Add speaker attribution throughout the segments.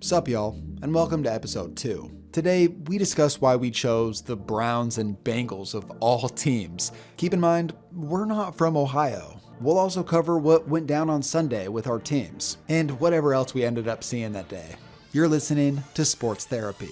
Speaker 1: Sup y'all, and welcome to episode 2. Today, we discuss why we chose the Browns and Bengals of all teams. Keep in mind, we're not from Ohio. We'll also cover what went down on Sunday with our teams, and whatever else we ended up seeing that day. You're listening to Sports Therapy.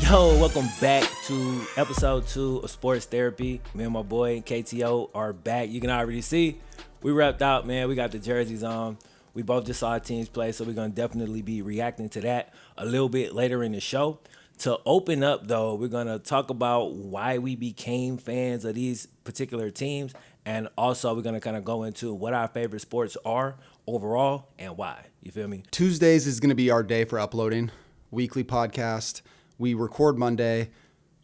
Speaker 2: Yo, welcome back to episode 2 of Sports Therapy. Me and my boy KTO are back. You can already see we wrapped out, man. We got the jerseys on. We both just saw our teams play, so we're going to definitely be reacting to that a little bit later in the show. To open up, though, we're going to talk about why we became fans of these particular teams, and also we're going to kind of go into what our favorite sports are overall and why. You feel me?
Speaker 1: Tuesdays is going to be our day for uploading weekly podcast. We record Monday.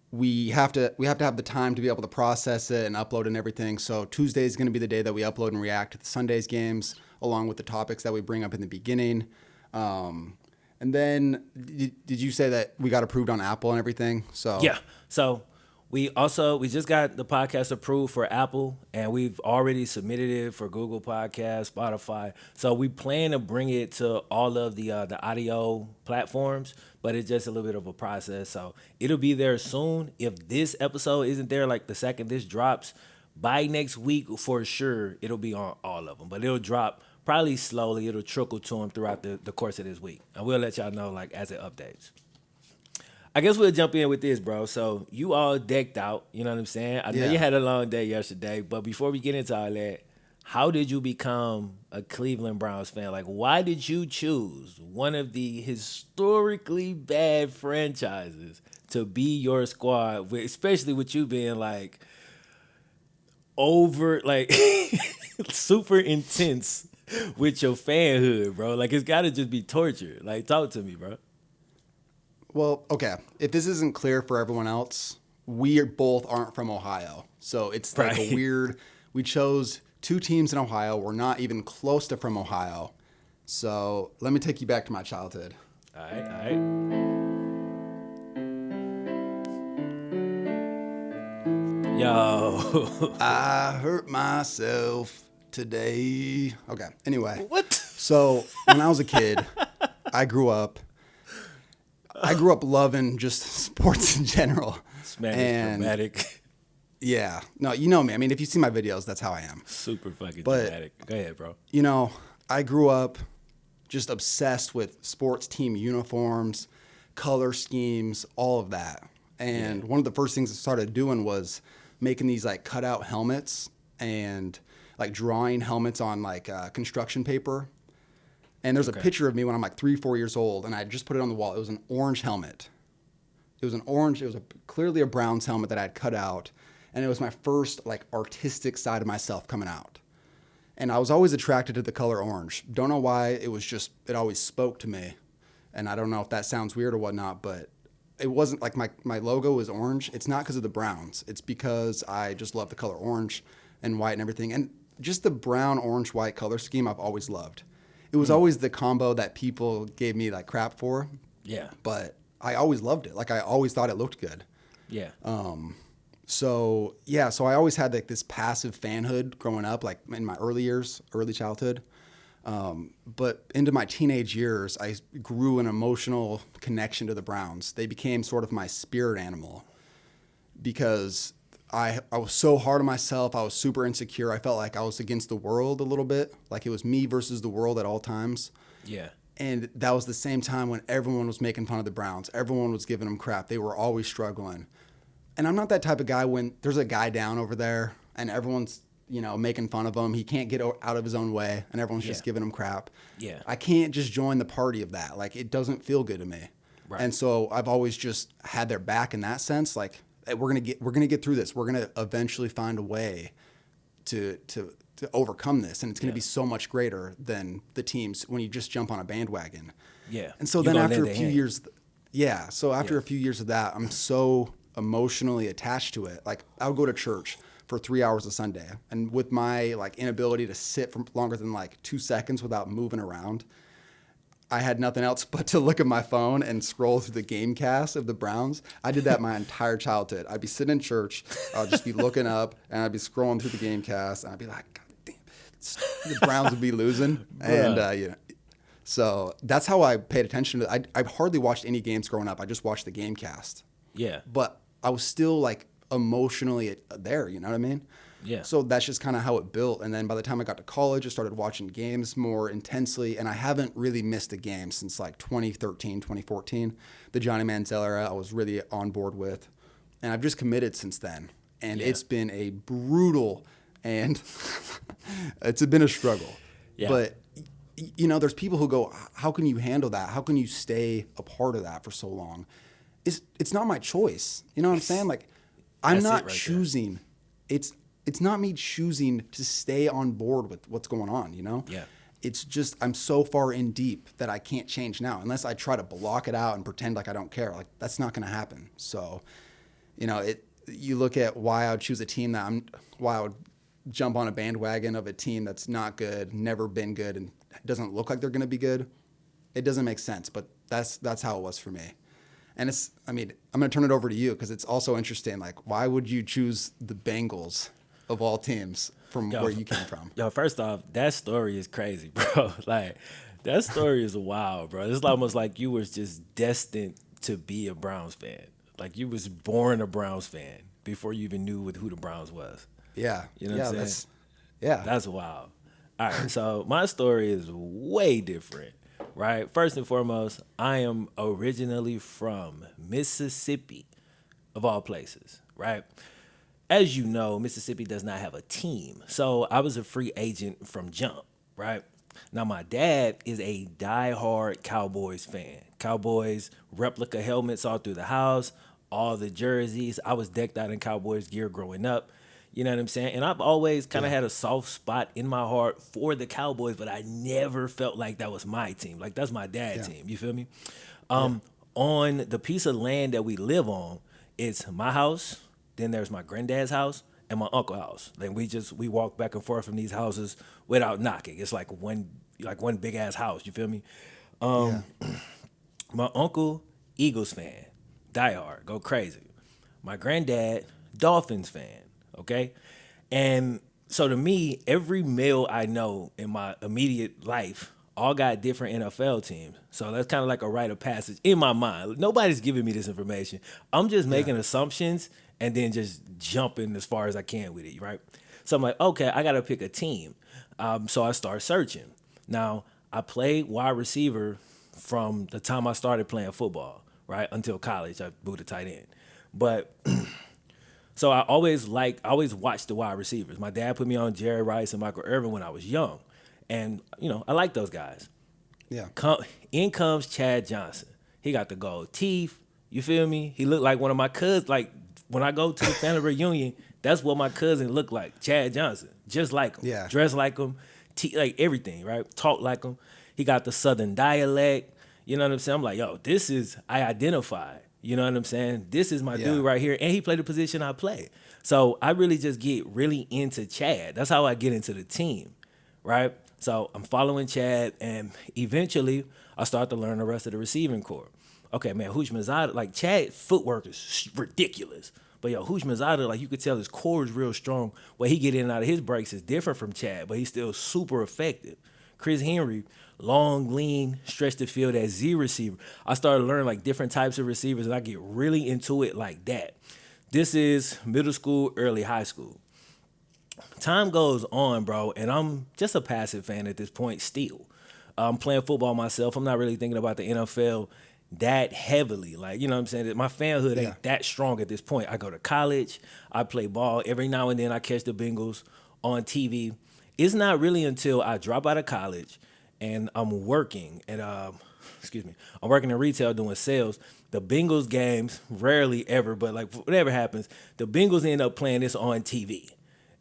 Speaker 1: We have to have the time to be able to process it and upload and everything. So Tuesday is going to be the day that we upload and react to the Sunday's games, along with the topics that we bring up in the beginning. And then, did you say that we got approved on Apple and everything? So
Speaker 2: yeah. So we just got the podcast approved for Apple, and we've already submitted it for Google Podcasts, Spotify. So we plan to bring it to all of the audio platforms, but it's just a little bit of a process. So it'll be there soon. If this episode isn't there, like the second this drops, by next week for sure, it'll be on all of them. But it'll drop probably slowly. It'll trickle to them throughout the course of this week, and we'll let y'all know like as it updates. I guess we'll jump in with this, bro. So you all decked out, you know what I'm saying? I know you had a long day yesterday, but before we get into all that, how did you become a Cleveland Browns fan? Like, why did you choose one of the historically bad franchises to be your squad, especially with you being like over, like super intense with your fanhood, bro? Like, it's got to just be torture. Like, talk to me, bro.
Speaker 1: Well, okay. If this isn't clear for everyone else, we both aren't from Ohio. So it's like a weird, we chose two teams in Ohio. We're not even close to from Ohio. So let me take you back to my childhood.
Speaker 2: All right. Yo.
Speaker 1: I hurt myself today. Okay. Anyway.
Speaker 2: What?
Speaker 1: So when I was a kid, I grew up loving just sports in general.
Speaker 2: This man is dramatic.
Speaker 1: Yeah. No, you know me. I mean, if you see my videos, that's how I am.
Speaker 2: Super fucking dramatic. Go ahead, bro.
Speaker 1: You know, I grew up just obsessed with sports team uniforms, color schemes, all of that. And one of the first things I started doing was making these like cutout helmets and like drawing helmets on like construction paper. And there's a picture of me when I'm like 3-4 years old, and I just put it on the wall. It was an orange helmet. It was clearly a Browns helmet that I had cut out, and it was my first like artistic side of myself coming out. And I was always attracted to the color orange. Don't know why. It always spoke to me, and I don't know if that sounds weird or whatnot, but it wasn't like my logo is orange. It's not because of the Browns. It's because I just love the color orange and white and everything, and just the brown, orange, white color scheme I've always loved. It was always the combo that people gave me like crap for.
Speaker 2: Yeah.
Speaker 1: But I always loved it. Like I always thought it looked good.
Speaker 2: Yeah.
Speaker 1: So I always had like this passive fanhood growing up, like in my early childhood. But into my teenage years, I grew an emotional connection to the Browns. They became sort of my spirit animal because I was so hard on myself. I was super insecure. I felt like I was against the world a little bit, like it was me versus the world at all times.
Speaker 2: Yeah.
Speaker 1: And that was the same time when everyone was making fun of the Browns. Everyone was giving them crap. They were always struggling. And I'm not that type of guy when there's a guy down over there and everyone's, making fun of him. He can't get out of his own way and everyone's just giving him crap.
Speaker 2: Yeah.
Speaker 1: I can't just join the party of that. Like, it doesn't feel good to me. Right. And so I've always just had their back in that sense. Like, we're gonna get through this. We're gonna eventually find a way to overcome this, and it's gonna be so much greater than the teams when you just jump on a bandwagon.
Speaker 2: Yeah.
Speaker 1: And so then after a few years, after a few years of that, I'm so emotionally attached to it. Like I would go to church for 3 hours a Sunday, and with my like inability to sit for longer than like 2 seconds without moving around, I had nothing else but to look at my phone and scroll through the game cast of the Browns. I did that my entire childhood. I'd be sitting in church, I'll just be looking up, and I'd be scrolling through the game cast, and I'd be like, God damn, the Browns would be losing. And, so that's how I paid attention to it. I hardly watched any games growing up. I just watched the game cast.
Speaker 2: Yeah.
Speaker 1: But I was still like emotionally there, you know what I mean?
Speaker 2: Yeah.
Speaker 1: So that's just kind of how it built. And then by the time I got to college, I started watching games more intensely. And I haven't really missed a game since like 2013, 2014. The Johnny Manziel era, I was really on board with. And I've just committed since then. And it's been a brutal and it's been a struggle.
Speaker 2: Yeah.
Speaker 1: But you know, there's people who go, how can you handle that? How can you stay a part of that for so long? It's not my choice. You know what I'm saying? Like, I'm not choosing. It's not me choosing to stay on board with what's going on, you know?
Speaker 2: Yeah.
Speaker 1: It's just I'm so far in deep that I can't change now. Unless I try to block it out and pretend like I don't care. Like, that's not going to happen. So, you know, you look at why I would choose a team why I would jump on a bandwagon of a team that's not good, never been good, and doesn't look like they're going to be good. It doesn't make sense, but that's how it was for me. And I'm going to turn it over to you because it's also interesting. Like, why would you choose the Bengals of all teams from where you came from?
Speaker 2: Yo, first off, that story is crazy, bro. Like, that story is wild, bro. It's almost like you was just destined to be a Browns fan. Like, you was born a Browns fan before you even knew who the Browns was.
Speaker 1: Yeah.
Speaker 2: You know what I'm saying?
Speaker 1: Yeah.
Speaker 2: That's wild. All right, so my story is way different, right? First and foremost, I am originally from Mississippi, of all places, right? As you know, Mississippi does not have a team. So I was a free agent from jump, right? Now, my dad is a diehard Cowboys fan. Cowboys replica helmets all through the house, all the jerseys. I was decked out in Cowboys gear growing up. You know what I'm saying? And I've always kind of had a soft spot in my heart for the Cowboys, but I never felt like that was my team. Like, that's my dad's team. You feel me? On the piece of land that we live on, it's my house, then there's my granddad's house, and my uncle's house. Then we walk back and forth from these houses without knocking. It's like one big ass house. You feel me? My uncle, Eagles fan, diehard, go crazy. My granddad, Dolphins fan. Okay? And so to me, every male I know in my immediate life all got different NFL teams. So that's kind of like a rite of passage in my mind. Nobody's giving me this information. I'm just making assumptions and then just jumping as far as I can with it, right? So I'm like, okay, I got to pick a team. So I start searching. Now, I played wide receiver from the time I started playing football, right, until college. I moved to tight end. But so I always watched the wide receivers. My dad put me on Jerry Rice and Michael Irvin when I was young. And, you know, I like those guys.
Speaker 1: Yeah.
Speaker 2: In comes Chad Johnson. He got the gold teeth. You feel me? He looked like one of my cousins. Like, when I go to the family reunion, that's what my cousin looked like. Chad Johnson. Just like him.
Speaker 1: Yeah.
Speaker 2: Dressed like him. Like everything, right? Talk like him. He got the Southern dialect. You know what I'm saying? I'm like, yo, I identify. You know what I'm saying? This is my dude right here. And he played the position I play. So I really just get really into Chad. That's how I get into the team, right? So I'm following Chad, and eventually I start to learn the rest of the receiving corps. Okay, man, Houshmandzadeh, like Chad's footwork is ridiculous. But yo, Houshmandzadeh, like you could tell his core is real strong. What he get in and out of his breaks is different from Chad, but he's still super effective. Chris Henry, long, lean, stretch the field as Z receiver. I started learning like different types of receivers, and I get really into it like that. This is middle school, early high school. Time goes on, bro, and I'm just a passive fan at this point still. I'm playing football myself. I'm not really thinking about the NFL that heavily. Like, you know what I'm saying? My fanhood ain't that strong at this point. I go to college. I play ball. Every now and then I catch the Bengals on TV. It's not really until I drop out of college and I'm working at I'm working in retail doing sales. The Bengals games, rarely ever, but like whatever happens, the Bengals end up playing this on TV.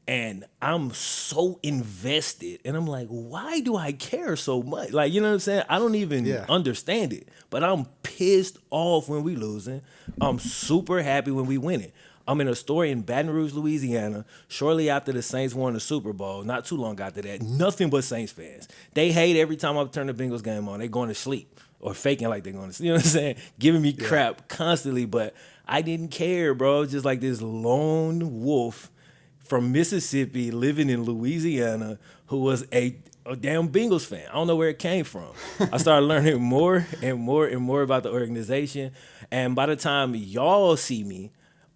Speaker 2: And I'm so invested. And I'm like, why do I care so much? Like, you know what I'm saying? I don't even understand it. But I'm pissed off when we losing. I'm super happy when we winning. I'm in a store in Baton Rouge, Louisiana, shortly after the Saints won the Super Bowl, not too long after that. Nothing but Saints fans. They hate every time I turn the Bengals game on. They going to sleep or faking like they're going to sleep. You know what I'm saying? Giving me crap constantly, but I didn't care, bro. It was just like this lone wolf from Mississippi living in Louisiana who was a damn Bengals fan. I don't know where it came from. I started learning more and more and more about the organization. And by the time y'all see me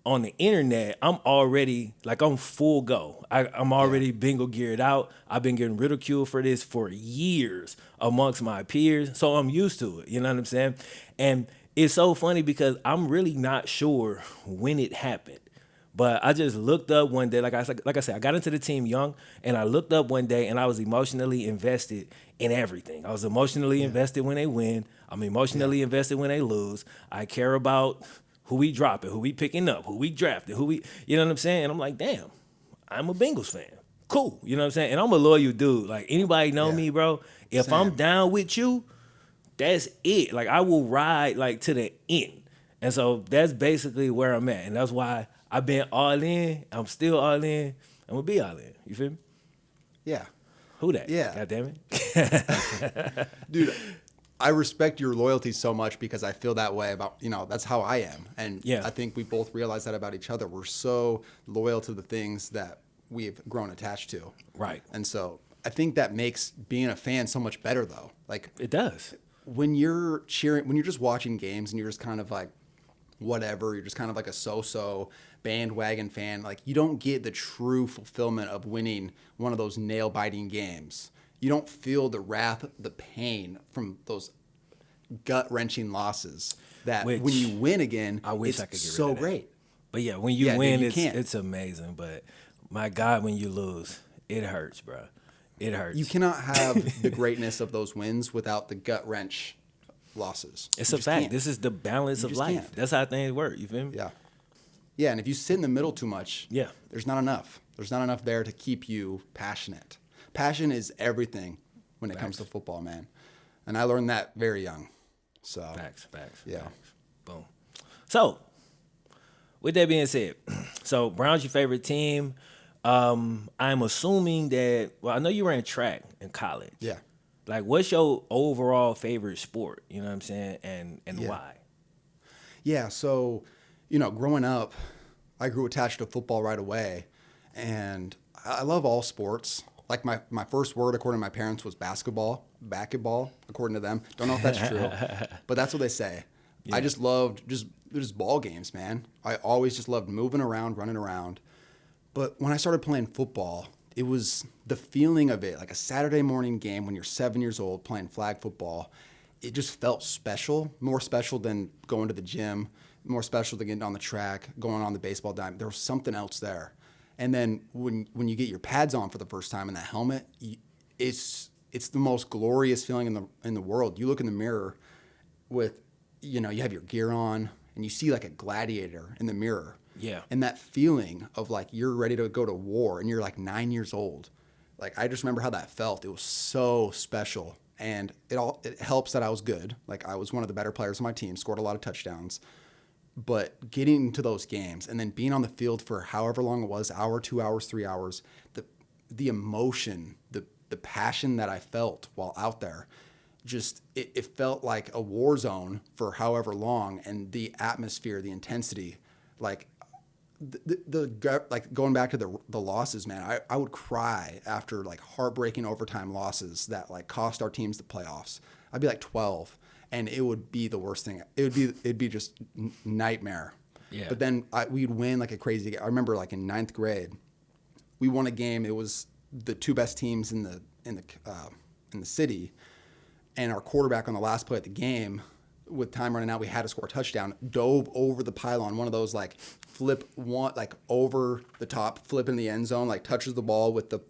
Speaker 2: on the internet, I'm already, like, I'm full go. I'm already Bengal geared out. I've been getting ridiculed for this for years amongst my peers. So I'm used to it. You know what I'm saying? And it's so funny because I'm really not sure when it happened. But I just looked up one day, like I said, I got into the team young, and I looked up one day, and I was emotionally invested in everything. I was emotionally invested when they win. I'm emotionally invested when they lose. I care about who we dropping, who we picking up, who we drafted, you know what I'm saying? And I'm like, damn, I'm a Bengals fan. Cool, you know what I'm saying? And I'm a loyal dude. Like, anybody know me, bro? If I'm down with you, that's it. Like, I will ride, like, to the end. And so that's basically where I'm at. And that's why I've been all in. I'm still all in. I'm going to be all in. You feel me?
Speaker 1: Yeah.
Speaker 2: Who that?
Speaker 1: Yeah.
Speaker 2: God damn it.
Speaker 1: Dude, I respect your loyalty so much because I feel that way about, that's how I am. And I think we both realize that about each other. We're so loyal to the things that we've grown attached to.
Speaker 2: Right.
Speaker 1: And so I think that makes being a fan so much better, though. Like,
Speaker 2: it does.
Speaker 1: When you're cheering, when you're just watching games and you're just kind of like, whatever, you're just kind of like a so-so bandwagon fan, like, you don't get the true fulfillment of winning one of those nail-biting games. You don't feel the wrath, the pain from those gut-wrenching losses that when you win again,
Speaker 2: I wish
Speaker 1: it's
Speaker 2: I could get
Speaker 1: so
Speaker 2: rid of that.
Speaker 1: great.
Speaker 2: But yeah, when you win,
Speaker 1: dude,
Speaker 2: it's amazing. But my God, when you lose, it hurts, bro. It hurts.
Speaker 1: You cannot have the greatness of those wins without the gut-wrench losses.
Speaker 2: It's a fact. This is the balance of life.
Speaker 1: Can't.
Speaker 2: That's how things work. You feel me?
Speaker 1: Yeah. Yeah, and if you sit in the middle too much, there's not enough. There's not enough there to keep you passionate. Passion is everything when it comes to football, man. And I learned that very young. So
Speaker 2: Facts.
Speaker 1: Yeah.
Speaker 2: Facts. Boom. So, with that being said, so Brown's your favorite team. I'm assuming that, well, I know you ran track in college.
Speaker 1: Yeah.
Speaker 2: Like, what's your overall favorite sport? You know what I'm saying? And why?
Speaker 1: Yeah, so, growing up, I grew attached to football right away. And I love all sports. Like, my first word, according to my parents, was basketball, according to them. Don't know if that's true, but that's what they say. Yeah. I just loved just ball games, man. I always just loved moving around, running around. But when I started playing football, it was the feeling of it, like a Saturday morning game when you're 7 years old playing flag football. It just felt special, more special than going to the gym, more special than getting on the track, going on the baseball diamond. There was something else there. And then when you get your pads on for the first time in that helmet, it's the most glorious feeling in the world. You look in the mirror with, you have your gear on and you see like a gladiator in the mirror.
Speaker 2: Yeah.
Speaker 1: And that feeling of like you're ready to go to war and you're like 9 years old. Like, I just remember how that felt. It was so special. And it helps that I was good. Like, I was one of the better players on my team, scored a lot of touchdowns. But getting to those games and then being on the field for however long it was, hour, 2 hours, 3 hours, the emotion, the passion that I felt while out there, just it felt like a war zone for however long. And the atmosphere, the intensity, like like going back to the losses, man, I would cry after like heartbreaking overtime losses that like cost our teams the playoffs. I'd be like 12 and it would be the worst thing. It'd be just nightmare.
Speaker 2: Yeah.
Speaker 1: But then we'd win like a crazy game. I remember like in 9th grade, we won a game. It was the two best teams in the city, and our quarterback on the last play of the game, with time running out, we had to score a touchdown, dove over the pylon, one of those like flip one, like over the top, flip in the end zone, like touches the ball with the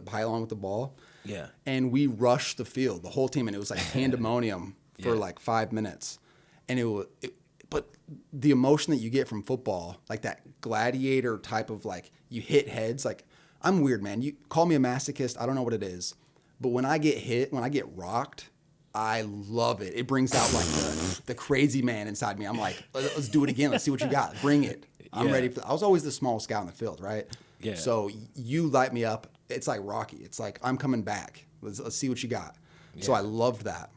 Speaker 1: pylon with the ball.
Speaker 2: Yeah.
Speaker 1: And we rushed the field, the whole team, and it was like pandemonium for like 5 minutes. And but the emotion that you get from football, like that gladiator type of like you hit heads, like I'm weird, man. You call me a masochist, I don't know what it is. But when I get hit, when I get rocked, I love it. It brings out like the crazy man inside me. I'm like, let's do it again. Let's see what you got. Bring it. I'm ready for. I was always the smallest guy on the field, right?
Speaker 2: Yeah.
Speaker 1: So you light me up. It's like Rocky. It's like I'm coming back. Let's see what you got.
Speaker 2: Yeah.
Speaker 1: So I loved that.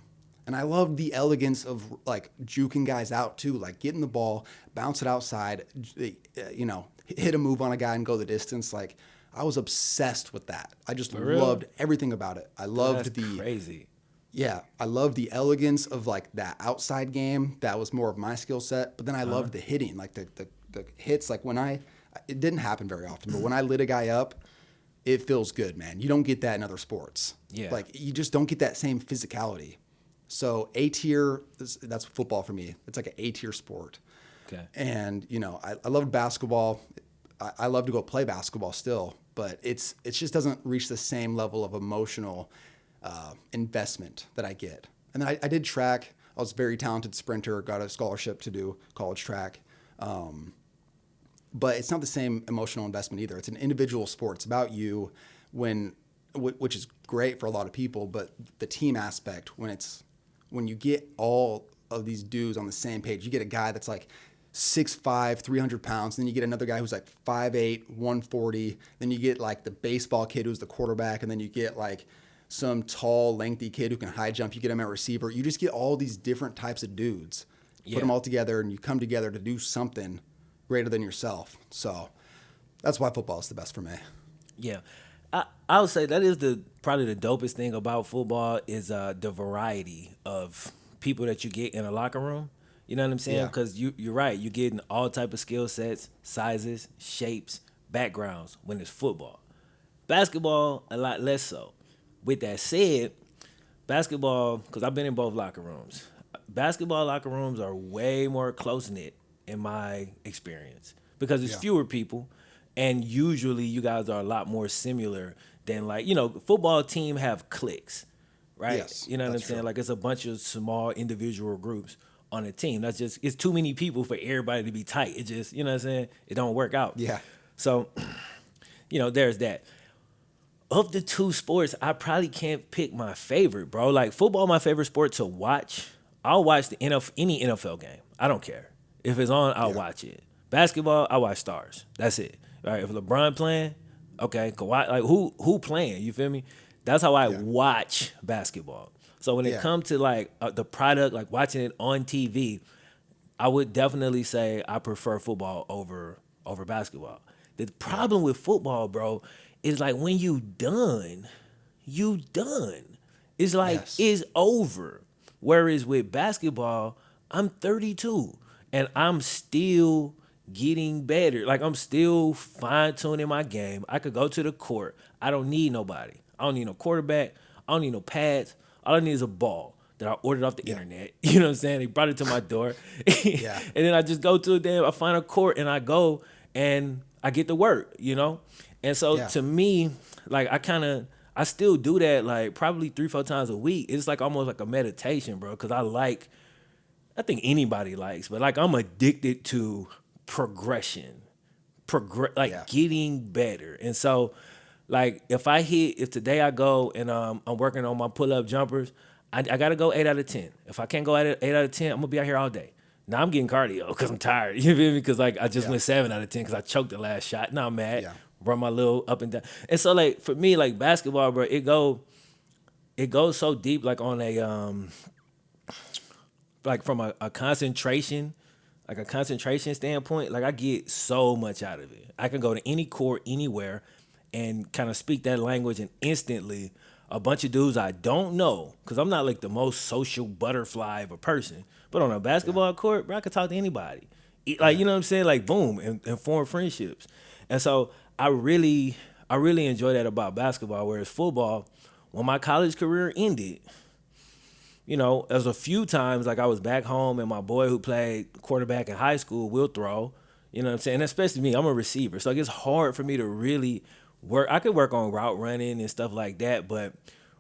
Speaker 1: And I loved the elegance of like juking guys out too, like getting the ball, bounce it outside, hit a move on a guy and go the distance. Like I was obsessed with that. I just loved everything about it. I loved
Speaker 2: crazy.
Speaker 1: Yeah, I loved the elegance of like that outside game. That was more of my skill set. But then I loved the hitting, like the hits. Like it didn't happen very often, but when I lit a guy up, it feels good, man. You don't get that in other sports.
Speaker 2: Yeah.
Speaker 1: Like you just don't get that same physicality. So A tier, that's football for me. It's like an A tier sport.
Speaker 2: Okay.
Speaker 1: And I loved basketball. I love to go play basketball still, but it just doesn't reach the same level of emotional investment that I get. And then I did track. I was a very talented sprinter. Got a scholarship to do college track. But it's not the same emotional investment either. It's an individual sport. It's about you, which is great for a lot of people. But the team aspect, when you get all of these dudes on the same page, you get a guy that's like 6'5", 300 pounds. Then you get another guy who's like 5'8", 140. Then you get like the baseball kid who's the quarterback. And then you get like some tall, lengthy kid who can high jump. You get him at receiver. You just get all these different types of dudes. Put them all together and you come together to do something greater than yourself. So that's why football is the best for me.
Speaker 2: Yeah. I would say that is probably the dopest thing about football is the variety of people that you get in a locker room. You know what I'm saying? Because you're right. You're getting all type of skill sets, sizes, shapes, backgrounds when it's football. Basketball, a lot less so. With that said, basketball, because I've been in both locker rooms, basketball locker rooms are way more close-knit in my experience because it's fewer people. And usually you guys are a lot more similar than football team have cliques, right?
Speaker 1: Yes,
Speaker 2: you know what I'm saying?
Speaker 1: true.
Speaker 2: Like it's a bunch of small individual groups on a team. It's too many people for everybody to be tight. It just, you know what I'm saying? It don't work out.
Speaker 1: Yeah.
Speaker 2: So, there's that. Of the two sports, I probably can't pick my favorite, bro. Like football, my favorite sport to watch. I'll watch any NFL game. I don't care. If it's on, I'll watch it. Basketball, I watch stars. That's it. Right? If LeBron playing, okay, Kawhi, like who playing? You feel me? That's how I watch basketball. So when it comes to the product, like watching it on TV, I would definitely say I prefer football over basketball. The problem with football, bro, is like when you done. It's like it's over. Whereas with basketball, I'm 32 and I'm still getting better. Like I'm still fine-tuning my game. I could go to the court. I don't need nobody. I don't need no quarterback. I don't need no pads. All I need is a ball that I ordered off the internet. You know what I'm saying? They brought it to my door. And then I just go to I find a court and I go and I get to work, And so to me, like I still do that like probably 3-4 times a week. It's like almost like a meditation, bro, because I think anybody likes, but like I'm addicted to progression, getting better. And so like if today I go and I'm working on my pull-up jumpers, I got to go 8 out of 10. If I can't go at 8 out of 10, I'm gonna be out here all day. Now I'm getting cardio because I'm tired. You feel me? Because like I just went 7 out of 10 because I choked the last shot. Now I'm mad. Run my little up and down. And so like for me, like basketball, bro, it goes so deep, like on a like from a concentration. Like a concentration standpoint, like I get so much out of it. I can go to any court, anywhere, and kind of speak that language, and instantly, a bunch of dudes I don't know, because I'm not like the most social butterfly of a person, but on a basketball court, bro, I can talk to anybody. Like, you know what I'm saying? Like, boom, and form friendships. And so I really enjoy that about basketball, whereas football, when my college career ended, there's a few times like I was back home and my boy who played quarterback in high school will throw, you know what I'm saying? And especially me, I'm a receiver. So like it's hard for me to really work. I could work on route running and stuff like that, but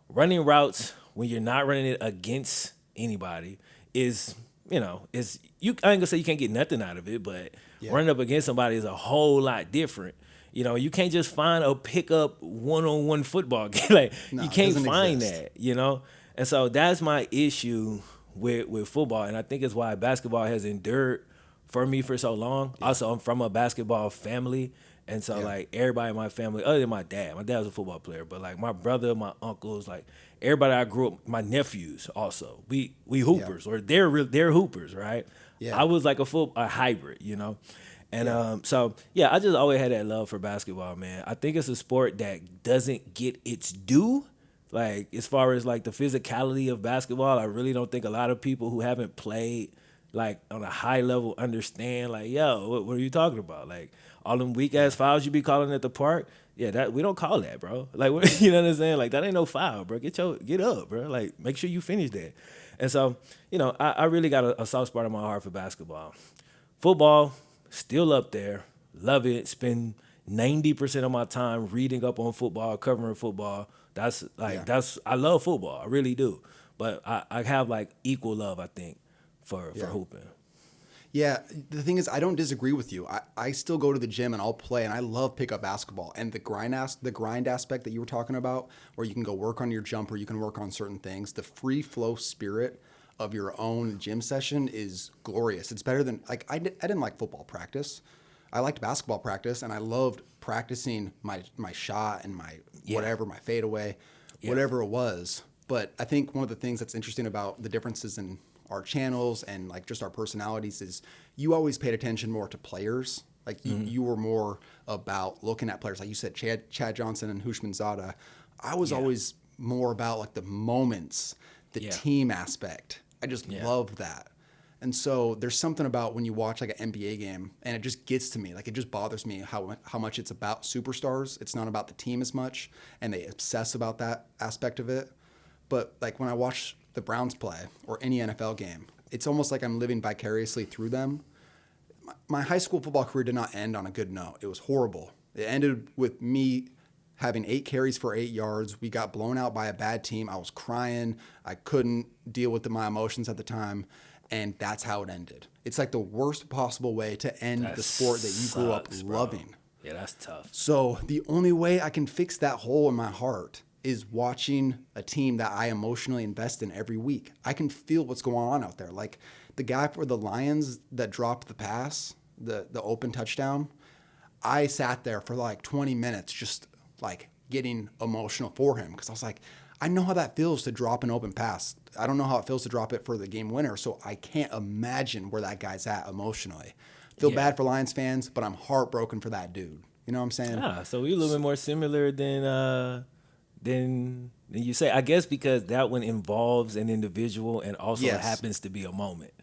Speaker 2: running routes when you're not running it against anybody is, I ain't gonna say you can't get nothing out of it, but running up against somebody is a whole lot different. You can't just find a pickup one-on-one football game. Like you can't find that, And so that's my issue with football, and I think it's why basketball has endured for me for so long.
Speaker 1: Yeah.
Speaker 2: Also, I'm from a basketball family. And so,
Speaker 1: Yeah.
Speaker 2: like, everybody in my family, other than my dad was a football player, but, like, my brother, my uncles, like, everybody I grew up, my nephews also, we
Speaker 1: Yeah.
Speaker 2: hoopers, or they're hoopers, right?
Speaker 1: Yeah.
Speaker 2: I was like a hybrid, you know? And
Speaker 1: Yeah.
Speaker 2: so, yeah, I just always had that love for basketball, man. I think it's a sport that doesn't get its due. Like, as far as, like, the physicality of basketball, I really don't think a lot of people who haven't played, like, on a high level understand, like, yo, what are you talking about? Like, all them weak ass fouls you be calling at the park, yeah, that we don't call that, bro. Like, you know what I'm saying? Like, that ain't no foul, bro. Get up, bro. Like, make sure you finish that. And so, I really got a soft spot in my heart for basketball. Football, still up there. Love it. Spend 90% of my time reading up on football, covering football. I love football. I really do. But I have like equal love, I think, for hooping.
Speaker 1: Yeah, the thing is, I don't disagree with you. I still go to the gym and I'll play, and I love pickup basketball. And the grind aspect that you were talking about, where you can go work on your jumper, you can work on certain things. The free flow spirit of your own gym session is glorious. It's better than like I didn't like football practice. I liked basketball practice, and I loved practicing my shot and my whatever, my fadeaway, whatever it was. But I think one of the things that's interesting about the differences in our channels and like just our personalities is you always paid attention more to players. Like you were more about looking at players. Like you said, Chad Johnson and Hushman Zada. I was always more about like the moments, the team aspect. I just loved that. And so there's something about when you watch like an NBA game and it just gets to me. Like it just bothers me how much it's about superstars. It's not about the team as much, and they obsess about that aspect of it. But like when I watch the Browns play or any NFL game, it's almost like I'm living vicariously through them. My high school football career did not end on a good note. It was horrible. It ended with me having 8 carries for 8 yards. We got blown out by a bad team. I was crying. I couldn't deal with my emotions at the time. And that's how it ended. It's like the worst possible way to end the sport that you grew up loving.
Speaker 2: Yeah, that's tough.
Speaker 1: So the only way I can fix that hole in my heart is watching a team that I emotionally invest in every week. I can feel what's going on out there. Like the guy for the Lions that dropped the pass, the open touchdown, I sat there for like 20 minutes just like getting emotional for him because I was like, I know how that feels to drop an open pass. I don't know how it feels to drop it for the game winner, so I can't imagine where that guy's at emotionally. Feel bad for Lions fans, but I'm heartbroken for that dude. You know what I'm saying?
Speaker 2: Ah, so we're a little bit more similar than you say. I guess because that one involves an individual and also it happens to be a moment,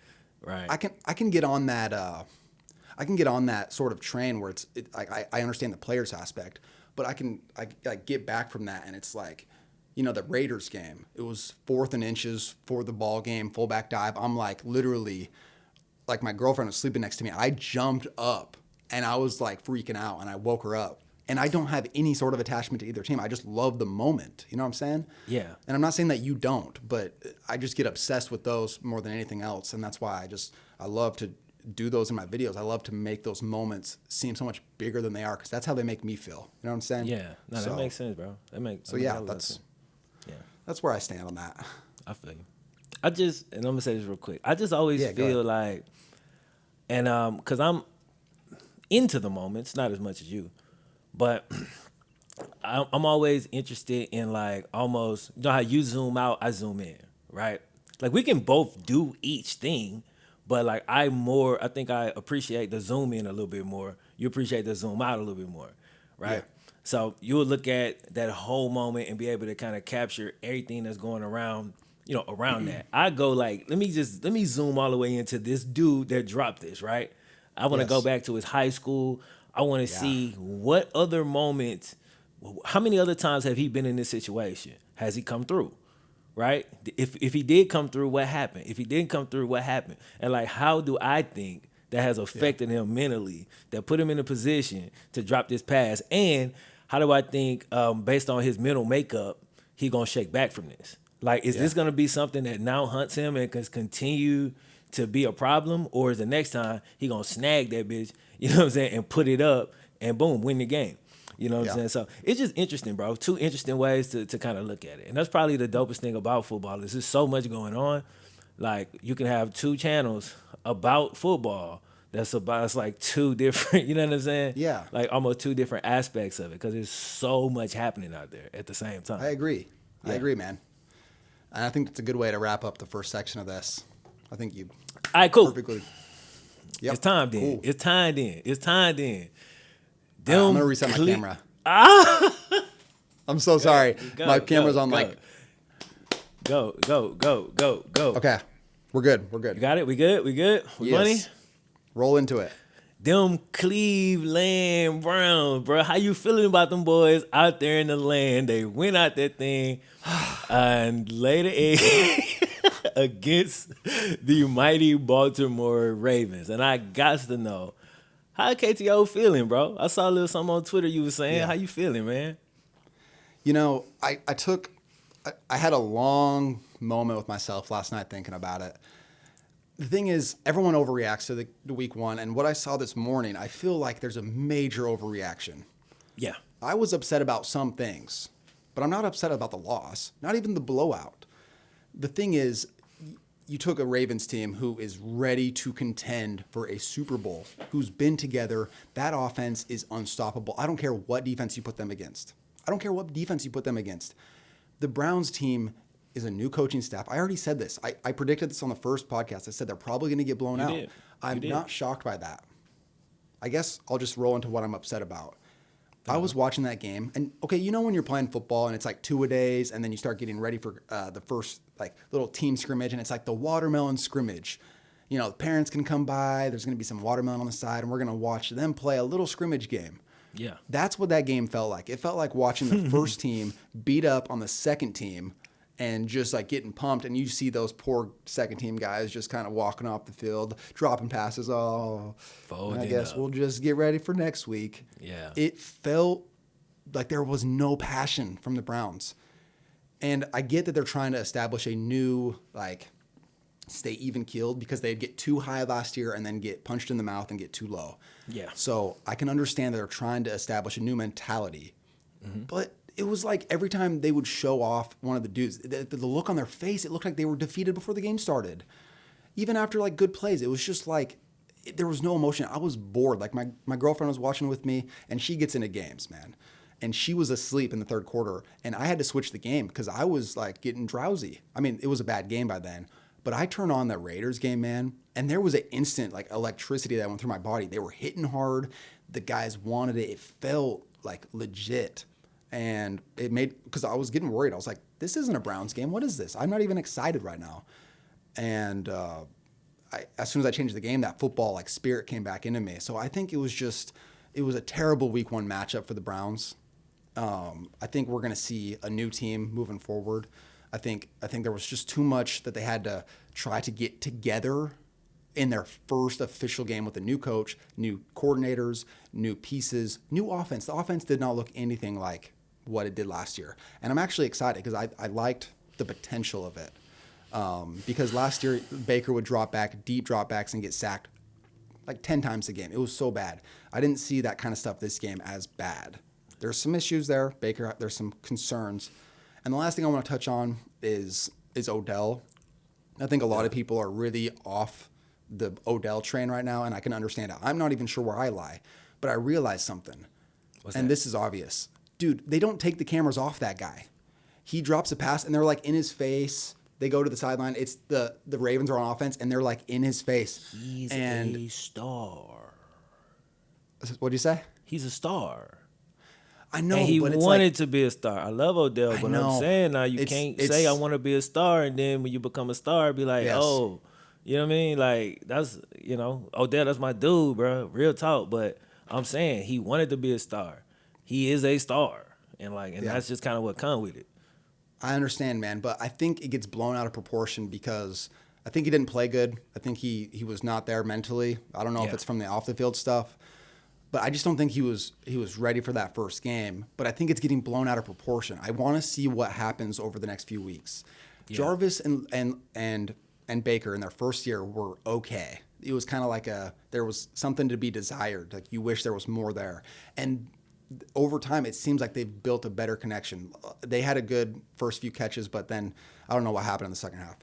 Speaker 2: right?
Speaker 1: I can get on that. I can get on that sort of train where I understand the players aspect, but I get back from that and it's like, the Raiders game. It was 4th and inches for the ball game, fullback dive. I'm like literally, like my girlfriend was sleeping next to me. I jumped up and I was like freaking out and I woke her up. And I don't have any sort of attachment to either team. I just love the moment. You know what I'm saying?
Speaker 2: Yeah.
Speaker 1: And I'm not saying that you don't, but I just get obsessed with those more than anything else. And that's why I love to do those in my videos. I love to make those moments seem so much bigger than they are because that's how they make me feel. You know what I'm saying?
Speaker 2: Yeah. No, that makes sense, bro.
Speaker 1: That's where I stand on that.
Speaker 2: I feel you. And I'm gonna say this real quick. I just always feel like, and because I'm into the moments, not as much as you, but I'm always interested in like almost, how you zoom out, I zoom in, right? Like we can both do each thing, but like I think I appreciate the zoom in a little bit more. You appreciate the zoom out a little bit more, right? Yeah. So you would look at that whole moment and be able to kind of capture everything that's going around, around that. I go like, let me zoom all the way into this dude that dropped this, right? I want to go back to his high school. I want to see what other moments, how many other times have he been in this situation? Has he come through, right? If he did come through, what happened? If he didn't come through, what happened? And like, how do I think that has affected him mentally, that put him in a position to drop this pass? And how do I think, based on his mental makeup, he gonna shake back from this? Like, is this gonna be something that now hunts him and can continue to be a problem? Or is the next time he gonna snag that bitch, you know what I'm saying, and put it up and boom, win the game? You know what I'm saying? So it's just interesting, bro. 2 interesting ways to kind of look at it. And that's probably the dopest thing about football is there's so much going on. Like, you can have 2 channels about football it's like two different, you know what I'm saying?
Speaker 1: Yeah.
Speaker 2: Like almost two different aspects of it because there's so much happening out there at the same time.
Speaker 1: I agree.
Speaker 2: Yeah.
Speaker 1: I agree, man. And I think it's a good way to wrap up the first section of this. I think you
Speaker 2: All right, cool.
Speaker 1: perfectly. Yep.
Speaker 2: It's time then.
Speaker 1: Cool.
Speaker 2: It's time then. It's time then.
Speaker 1: I'm going to reset my camera.
Speaker 2: Ah!
Speaker 1: I'm so sorry.
Speaker 2: Go,
Speaker 1: My camera's on
Speaker 2: go.
Speaker 1: like.
Speaker 2: Go.
Speaker 1: Okay. We're good. We're
Speaker 2: You
Speaker 1: good.
Speaker 2: got it? We good? We good? We
Speaker 1: Yes.
Speaker 2: money?
Speaker 1: Roll into it.
Speaker 2: Them Cleveland Browns, bro. How you feeling about them boys out there in the land? They went out that thing and laid an egg against the mighty Baltimore Ravens. And I got to know, how KTO feeling, bro? I saw a little something on Twitter you were saying.
Speaker 1: Yeah.
Speaker 2: How you feeling, man?
Speaker 1: You know, I had a long moment with myself last night thinking about it. The thing is, everyone overreacts to the week one, and what I saw this morning, I feel like there's a major overreaction.
Speaker 2: Yeah.
Speaker 1: I was upset about some things, but I'm not upset about the loss, not even the blowout. The thing is, you took a Ravens team who is ready to contend for a Super Bowl, who's been together. That offense is unstoppable. I don't care what defense you put them against. The Browns team is a new coaching staff. I already said this. I predicted this on the first podcast. I said they're probably going to get blown out.
Speaker 2: did.
Speaker 1: I'm not shocked by that. I guess I'll just roll into what I'm upset about. I was watching that game, and okay, you know when you're playing football and it's like two-a-days, and then you start getting ready for the first like little team scrimmage, and it's like the watermelon scrimmage. You know, the parents can come by. There's going to be some watermelon on the side, and we're going to watch them play a little scrimmage game.
Speaker 2: Yeah.
Speaker 1: That's what that game felt like. It felt like watching the first team beat up on the second team and just like getting pumped. And you see those poor second team guys just kind of walking off the field, dropping passes. Oh, I guess we'll just get ready for next week.
Speaker 2: Yeah.
Speaker 1: It felt like there was no passion from the Browns. And I get that they're trying to establish a new, like, stay even keeled because they'd get too high last year and then get punched in the mouth and get too low.
Speaker 2: Yeah.
Speaker 1: So I can understand that they're trying to establish a new mentality. Mm-hmm. But it was like every time they would show off one of the dudes, the look on their face, it looked like they were defeated before the game started. Even after like good plays, it was just like there was no emotion. I was bored. Like my girlfriend was watching with me, and she gets into games, man. And she was asleep in the third quarter, and I had to switch the game because I was like getting drowsy. I mean, it was a bad game by then. But I turned on that Raiders game, man, and there was an instant like electricity that went through my body. They were hitting hard. The guys wanted it. It felt like legit. And it made, because I was getting worried. I was like, this isn't a Browns game. What is this? I'm not even excited right now. And as soon as I changed the game, that football like spirit came back into me. So I think it was a terrible week one matchup for the Browns. I think we're going to see a new team moving forward. I think there was just too much that they had to try to get together in their first official game with a new coach, new coordinators, new pieces, new offense. The offense did not look anything like what it did last year. And I'm actually excited because I liked the potential of it. Because last year, Baker would drop back, deep dropbacks, and get sacked like 10 times a game. It was so bad. I didn't see that kind of stuff this game as bad. There's some issues there. Baker, there's some concerns. And the last thing I want to touch on is Odell. I think a lot of people are really off the Odell train right now, and I can understand it. I'm not even sure where I lie, but I realized something. This is obvious. Dude, they don't take the cameras off that guy. He drops a pass, and they're like in his face. They go to the sideline. It's the Ravens are on offense, and they're like in his face.
Speaker 2: He's a star.
Speaker 1: What'd you say?
Speaker 2: He's a star.
Speaker 1: I know,
Speaker 2: and he
Speaker 1: but it's
Speaker 2: wanted
Speaker 1: like,
Speaker 2: to be a star. I love Odell, but I'm saying now you can't say I want to be a star, and then when you become a star, be like, oh, you know what I mean? Like, that's, Odell, that's my dude, bro. Real talk. But I'm saying he wanted to be a star. He is a star. And that's just kind of what comes with it.
Speaker 1: I understand, man, but I think it gets blown out of proportion because I think he didn't play good. I think he was not there mentally. I don't know if it's from the off the field stuff. But I just don't think he was ready for that first game. But I think it's getting blown out of proportion. I want to see what happens over the next few weeks. Yeah. Jarvis and Baker in their first year were okay. It was kind of like there was something to be desired. Like you wish there was more there. And over time, it seems like they've built a better connection. They had a good first few catches, but then I don't know what happened in the second half.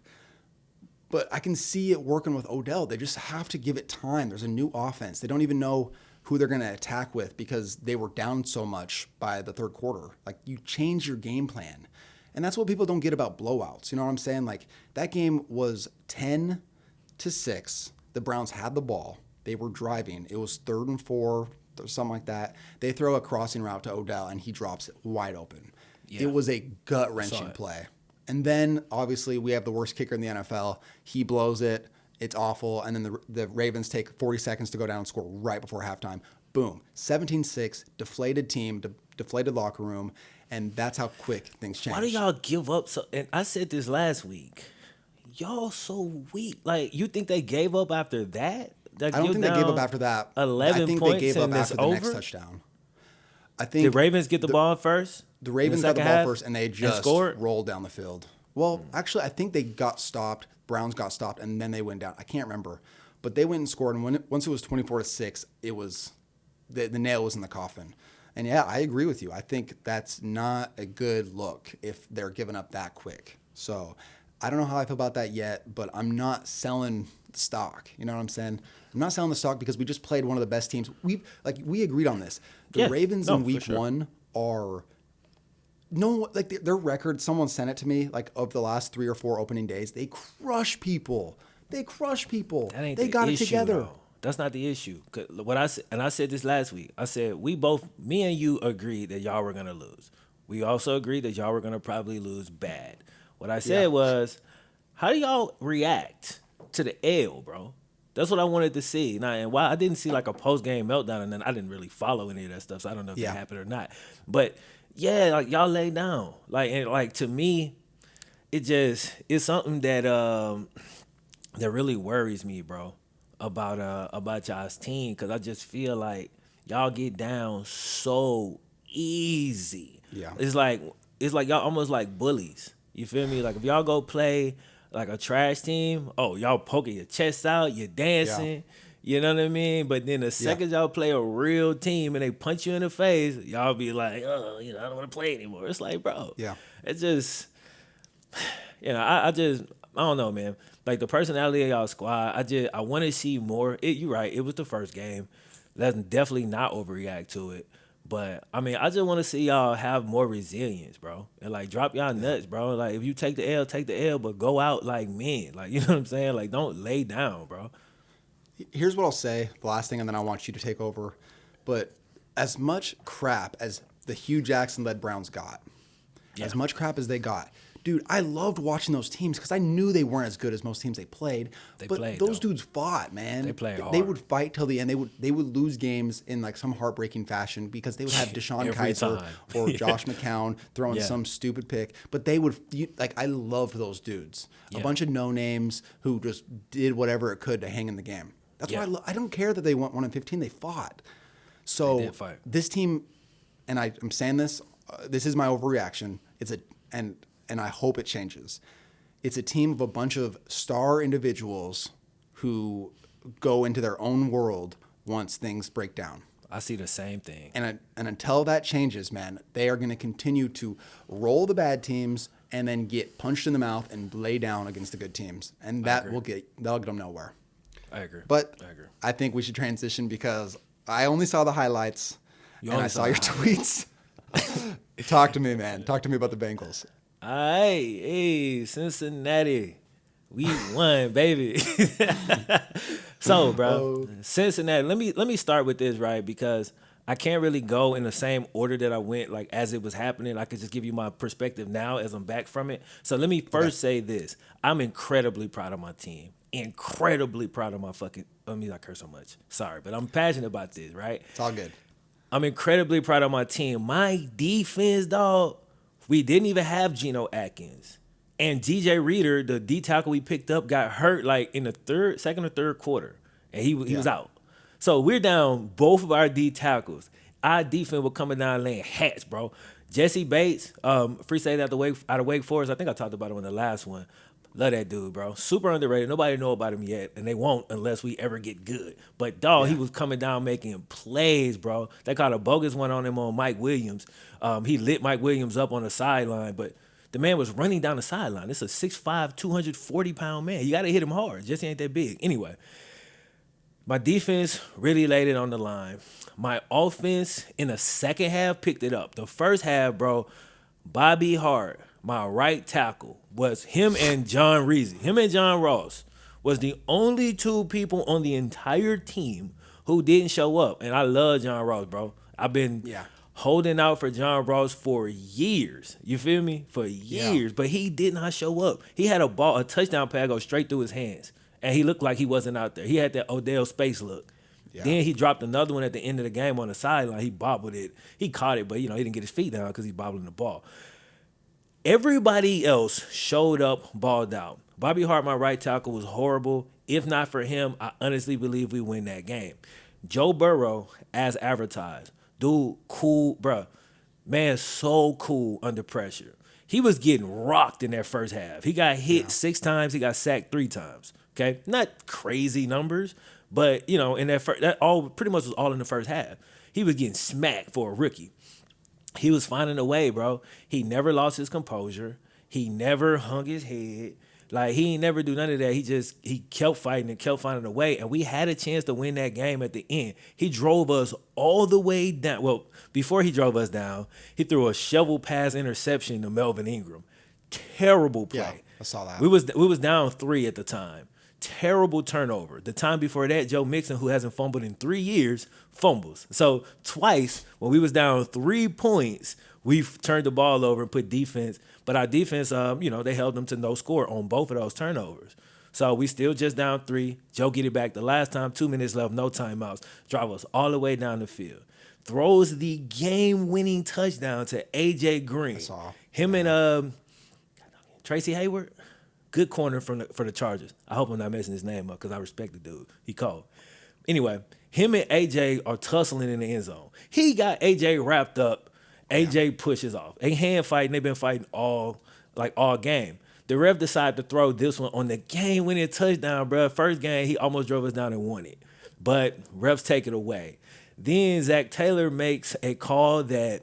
Speaker 1: But I can see it working with Odell. They just have to give it time. There's a new offense. They don't even know who they're going to attack with because they were down so much by the third quarter. Like, you change your game plan. And that's what people don't get about blowouts. You know what I'm saying? Like, that game was 10-6. The Browns had the ball. They were driving. It was 3rd and 4, something like that. They throw a crossing route to Odell, and he drops it wide open. Yeah. It was a gut-wrenching play. And then, obviously, we have the worst kicker in the NFL. He blows it. It's awful. And then the Ravens take 40 seconds to go down and score right before halftime. Boom. 17-6, deflated team, deflated locker room. And that's how quick things change.
Speaker 2: Why do y'all give up so? And I said this last week. Y'all so weak. Like, you think they gave up after that?
Speaker 1: I don't think they gave up after that.
Speaker 2: 11
Speaker 1: I think
Speaker 2: points
Speaker 1: they gave up after the
Speaker 2: over?
Speaker 1: next touchdown. I think
Speaker 2: Did Ravens get the ball first?
Speaker 1: The Ravens got the ball first, and they just rolled down the field. Well, actually, I think they got stopped. Browns got stopped, and then they went down. I can't remember. But they went and scored, and once it was 24-6, it was the nail was in the coffin. And, yeah, I agree with you. I think that's not a good look if they're giving up that quick. So I don't know how I feel about that yet, but I'm not selling the stock. You know what I'm saying? I'm not selling the stock because we just played one of the best teams. We agreed on this. The Ravens in week 1 are their record. Someone sent it to me. Like, of the last 3 or 4 opening days, they crush people. They got it together.
Speaker 2: Though. That's not the issue. I said this last week. I said me and you agreed that y'all were gonna lose. We also agreed that y'all were gonna probably lose bad. What I said was, how do y'all react to the L, bro? That's what I wanted to see. Now, and while I didn't see like a post-game meltdown, and then I didn't really follow any of that stuff, so I don't know if it happened or not. But yeah, like, y'all lay down. Like to me, it's something that that really worries me, bro, about y'all's team, because I just feel like y'all get down so easy.
Speaker 1: Yeah.
Speaker 2: It's like y'all almost like bullies. You feel me? Like, if y'all go play like a trash team, y'all poking your chest out, you're dancing, you know what I mean? But then the second y'all play a real team and they punch you in the face, y'all be like, I don't want to play anymore. It's like, bro, it's just, I don't know, man. Like, the personality of y'all squad, I want to see more. You're right, it was the first game. Let's definitely not overreact to it. But, I mean, I just want to see y'all have more resilience, bro. And, like, drop y'all nuts, bro. Like, if you take the L, but go out like men. Like, you know what I'm saying? Like, don't lay down, bro.
Speaker 1: Here's what I'll say, the last thing, and then I want you to take over. But as much crap as the Hugh Jackson-led Browns got, as much crap as they got, dude, I loved watching those teams because I knew they weren't as good as most teams they played. Those dudes fought, man.
Speaker 2: They played hard.
Speaker 1: They would fight till the end. They would lose games in like some heartbreaking fashion because they would have Deshaun Kaiser or Josh McCown throwing some stupid pick. But they would I loved those dudes. A bunch of no names who just did whatever it could to hang in the game. That's why I don't care that they went 1-15. They fought. So
Speaker 2: they did fight.
Speaker 1: This team, and I'm saying this. This is my overreaction. And I hope it changes. It's a team of a bunch of star individuals who go into their own world once things break down.
Speaker 2: I see the same thing.
Speaker 1: And until that changes, man, they are going to continue to roll the bad teams and then get punched in the mouth and lay down against the good teams. And that'll get them nowhere.
Speaker 2: I agree.
Speaker 1: But I think we should transition because I only saw the highlights and I saw your tweets. Talk to me, man. Talk to me about the Bengals.
Speaker 2: All right, hey, Cincinnati, we won, baby. So, bro, Cincinnati. Let me start with this, right? Because I can't really go in the same order that I went, like, as it was happening. I could just give you my perspective now as I'm back from it. So let me first say this: I'm incredibly proud of my team. Incredibly proud of my fucking. I mean, I curse so much. Sorry, but I'm passionate about this, right?
Speaker 1: It's all good.
Speaker 2: I'm incredibly proud of my team. My defense, dog. We didn't even have Geno Atkins. And DJ Reader, the D tackle we picked up, got hurt like in the second or third quarter. And he was out. So we're down both of our D tackles. Our defense was coming down laying hats, bro. Jesse Bates, free safety out of Wake Forest. I think I talked about him in the last one. Love that dude, bro. Super underrated. Nobody know about him yet, and they won't unless we ever get good. But, dog, he was coming down making plays, bro. They caught a bogus one on him on Mike Williams. He lit Mike Williams up on the sideline, but The man was running down the sideline. It's a 6'5", 240-pound man. You got to hit him hard. Jesse ain't that big. Anyway, my defense really laid it on the line. My offense in the second half picked it up. The first half, bro, Bobby Hart, my right tackle, was him and John Reese. Him and John Ross was the only two people on the entire team who didn't show up. And I love John Ross, bro. I've been holding out for John Ross for years. You feel me? For years. But he did not show up. He had a touchdown pass go straight through his hands. And he looked like he wasn't out there. He had that Odell Space look. Yeah. Then he dropped another one at the end of the game on the sideline. He bobbled it. He caught it, but, he didn't get his feet down because he's bobbling the ball. Everybody else showed up, balled out. Bobby Hart, my right tackle, was horrible. If not for him, I honestly believe we win that game. Joe Burrow, as advertised. Dude, cool, bro. Man, so cool under pressure. He was getting rocked in that first half. He got hit 6 times. He got sacked 3 times. Okay, not crazy numbers, but in that all pretty much was all in the first half. He was getting smacked for a rookie. He was finding a way, bro. He never lost his composure. He never hung his head. Like, he ain't never do none of that. He kept fighting and kept finding a way, and we had a chance to win that game at the end. He drove us all the way down. Well, before he drove us down, he threw a shovel pass interception to Melvin Ingram. Terrible play.
Speaker 1: Yeah, I saw that.
Speaker 2: We was down 3 at the time. Terrible turnover. The time before that, Joe Mixon, who hasn't fumbled in 3 years, fumbles. So twice, when we was down 3 points, we've turned the ball over and put defense. But our defense, they held them to no score on both of those turnovers. So we still just down 3. Joe get it back the last time, 2 minutes left, no timeouts. Drive us all the way down the field. Throws the game-winning touchdown to A.J. Green.
Speaker 1: I saw.
Speaker 2: Him and Tracy Hayward. Good corner for the Chargers. I hope I'm not messing his name up because I respect the dude. He called. Anyway, him and AJ are tussling in the end zone. He got AJ wrapped up. AJ pushes off. They hand fighting. They've been fighting all game. The ref decided to throw this one on the game-winning touchdown, bro. First game, he almost drove us down and won it. But refs take it away. Then Zach Taylor makes a call that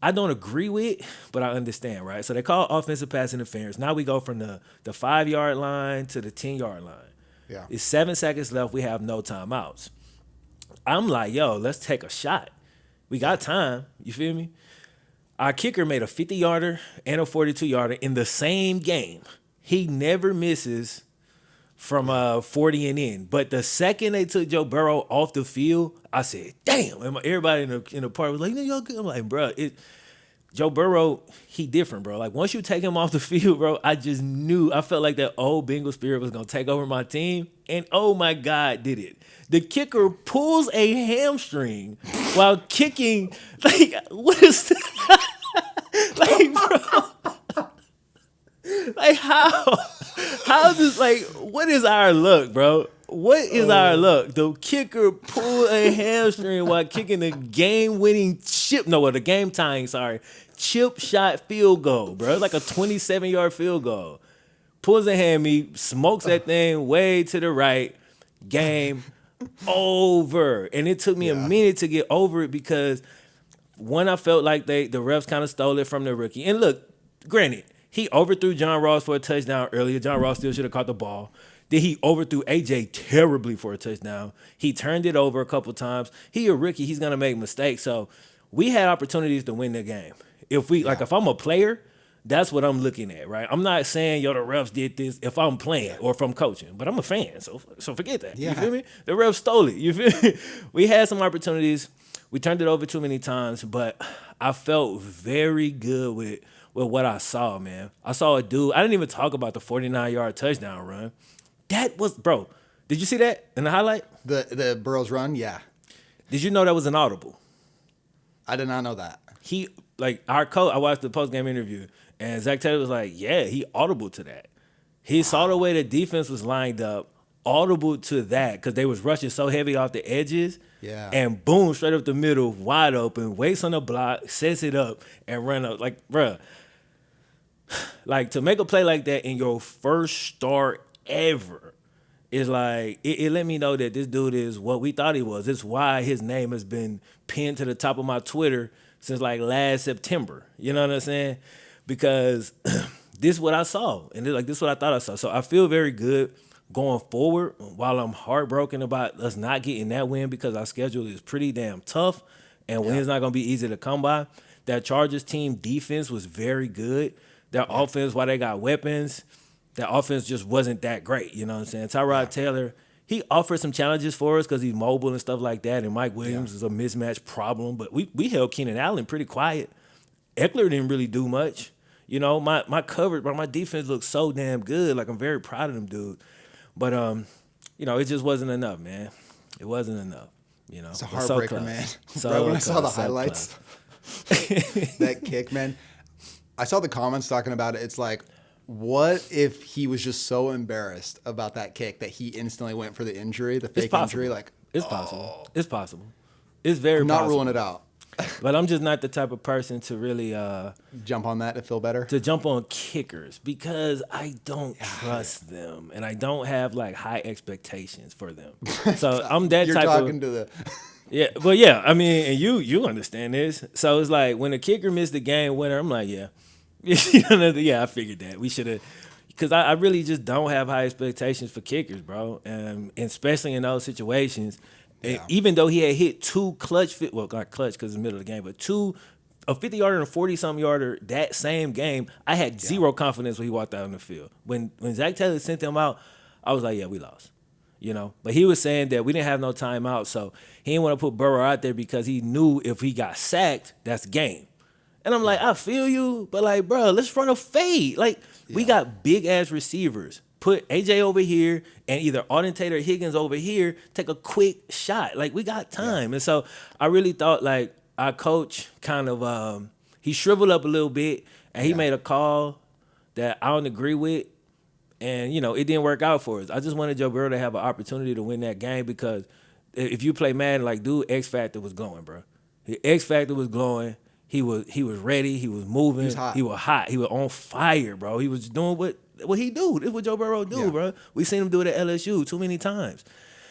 Speaker 2: I don't agree with, but I understand, right? So they call offensive pass interference. Now we go from the 5-yard line to the 10-yard line.
Speaker 1: Yeah.
Speaker 2: It's 7 seconds left. We have no timeouts. I'm like, let's take a shot. We got time. You feel me? Our kicker made a 50-yarder and a 42-yarder in the same game. He never misses from 40 and in. But the second they took Joe Burrow off the field, I said, damn. And everybody in the park was like, y'all good? I'm like, bro, Joe Burrow, he different, bro. Like, once you take him off the field, bro, I just knew. I felt like that old Bengal spirit was going to take over my team. And, oh, my God, did it. The kicker pulls a hamstring while kicking. Like, what is that? Like, bro. Like, how does, like, what is our luck, bro? What is our luck? The kicker pulled a hamstring while kicking the game-winning chip shot field goal, bro. It's like a 27-yard field goal. Pulls a hammy, smokes that thing way to the right. Game over. And it took me a minute to get over it because, one, I felt like the refs kind of stole it from the rookie. And look, granted, he overthrew John Ross for a touchdown earlier. John Ross still should have caught the ball. Then he overthrew AJ terribly for a touchdown. He turned it over a couple times. He a rookie. He's going to make mistakes. So we had opportunities to win the game. If I'm a player, that's what I'm looking at, right? I'm not saying, the refs did this if I'm playing or if I'm coaching, but I'm a fan. So forget that. Yeah. You feel me? The refs stole it. You feel me? We had some opportunities. We turned it over too many times, but I felt very good with what I saw, man. I saw a dude. I didn't even talk about the 49-yard touchdown run. That was, bro. Did you see that in the highlight?
Speaker 1: The Burrows run, yeah.
Speaker 2: Did you know that was an audible?
Speaker 1: I did not know that.
Speaker 2: Our coach, I watched the post-game interview, and Zach Taylor was like, yeah, he audible to that. He saw the way the defense was lined up, audible to that, because they was rushing so heavy off the edges.
Speaker 1: Yeah.
Speaker 2: And boom, straight up the middle, wide open, waits on the block, sets it up, and run up. Like, bruh, like, to make a play like that in your first start ever is like, it let me know that this dude is what we thought he was. It's why his name has been pinned to the top of my Twitter since like last September. You know what I'm saying? because this is what I saw, and this is what I thought I saw. So I feel very good going forward. While I'm heartbroken about us not getting that win because our schedule is pretty damn tough, and wins not going to be easy to come by. That Chargers team defense was very good. Their offense, while they got weapons, their offense just wasn't that great. You know what I'm saying? Tyrod Taylor, he offered some challenges for us because he's mobile and stuff like that, and Mike Williams is a mismatch problem. But we held Keenan Allen pretty quiet. Eckler didn't really do much. You know, my coverage, but my defense looks so damn good. Like, I'm very proud of them, dude. But you know, it just wasn't enough, man. It wasn't enough. You know,
Speaker 1: it's a heartbreaker,
Speaker 2: so
Speaker 1: man.
Speaker 2: So
Speaker 1: Bro, when I saw the highlights, that kick, man. I saw the comments talking about it. It's like, what if he was just so embarrassed about that kick that he instantly went for the injury, the fake injury? Like,
Speaker 2: it's possible. It's possible. It's very
Speaker 1: I'm not
Speaker 2: possible.
Speaker 1: ruling it out.
Speaker 2: But I'm just not the type of person to really
Speaker 1: jump on that to feel better.
Speaker 2: To jump on kickers because I don't trust them and I don't have like high expectations for them. So I'm that
Speaker 1: You're
Speaker 2: type
Speaker 1: talking
Speaker 2: of
Speaker 1: to the
Speaker 2: yeah. Well, yeah. I mean, and you understand this. So it's like when a kicker missed the game winner, I'm like, yeah, yeah. I figured that we should have. Because I really just don't have high expectations for kickers, bro, and especially in those situations. And even though he had hit two clutch, well, not clutch because it's the middle of the game, but a 50-yarder and a 40-something-yarder that same game, I had zero confidence when he walked out on the field. When Zach Taylor sent them out, I was like, yeah, we lost. You know, but he was saying that we didn't have no timeout, so he didn't want to put Burrow out there because he knew if he got sacked, that's game. And I'm like, I feel you, but like, bro, let's run a fade. Like, we got big-ass receivers. Put AJ over here and either Auden Taylor or Higgins over here, take a quick shot. Like, we got time. And so I really thought, like, our coach kind of, he shriveled up a little bit, and he made a call that I don't agree with. And, you know, it didn't work out for us. I just wanted Joe Burrow to have an opportunity to win that game because if you play Madden, like, dude, X Factor was glowing, bro. The X Factor was glowing. He was ready. He was moving. He was hot. He was on fire, bro. He was doing what he do. This is what Joe Burrow do, bro. We seen him do it at LSU too many times.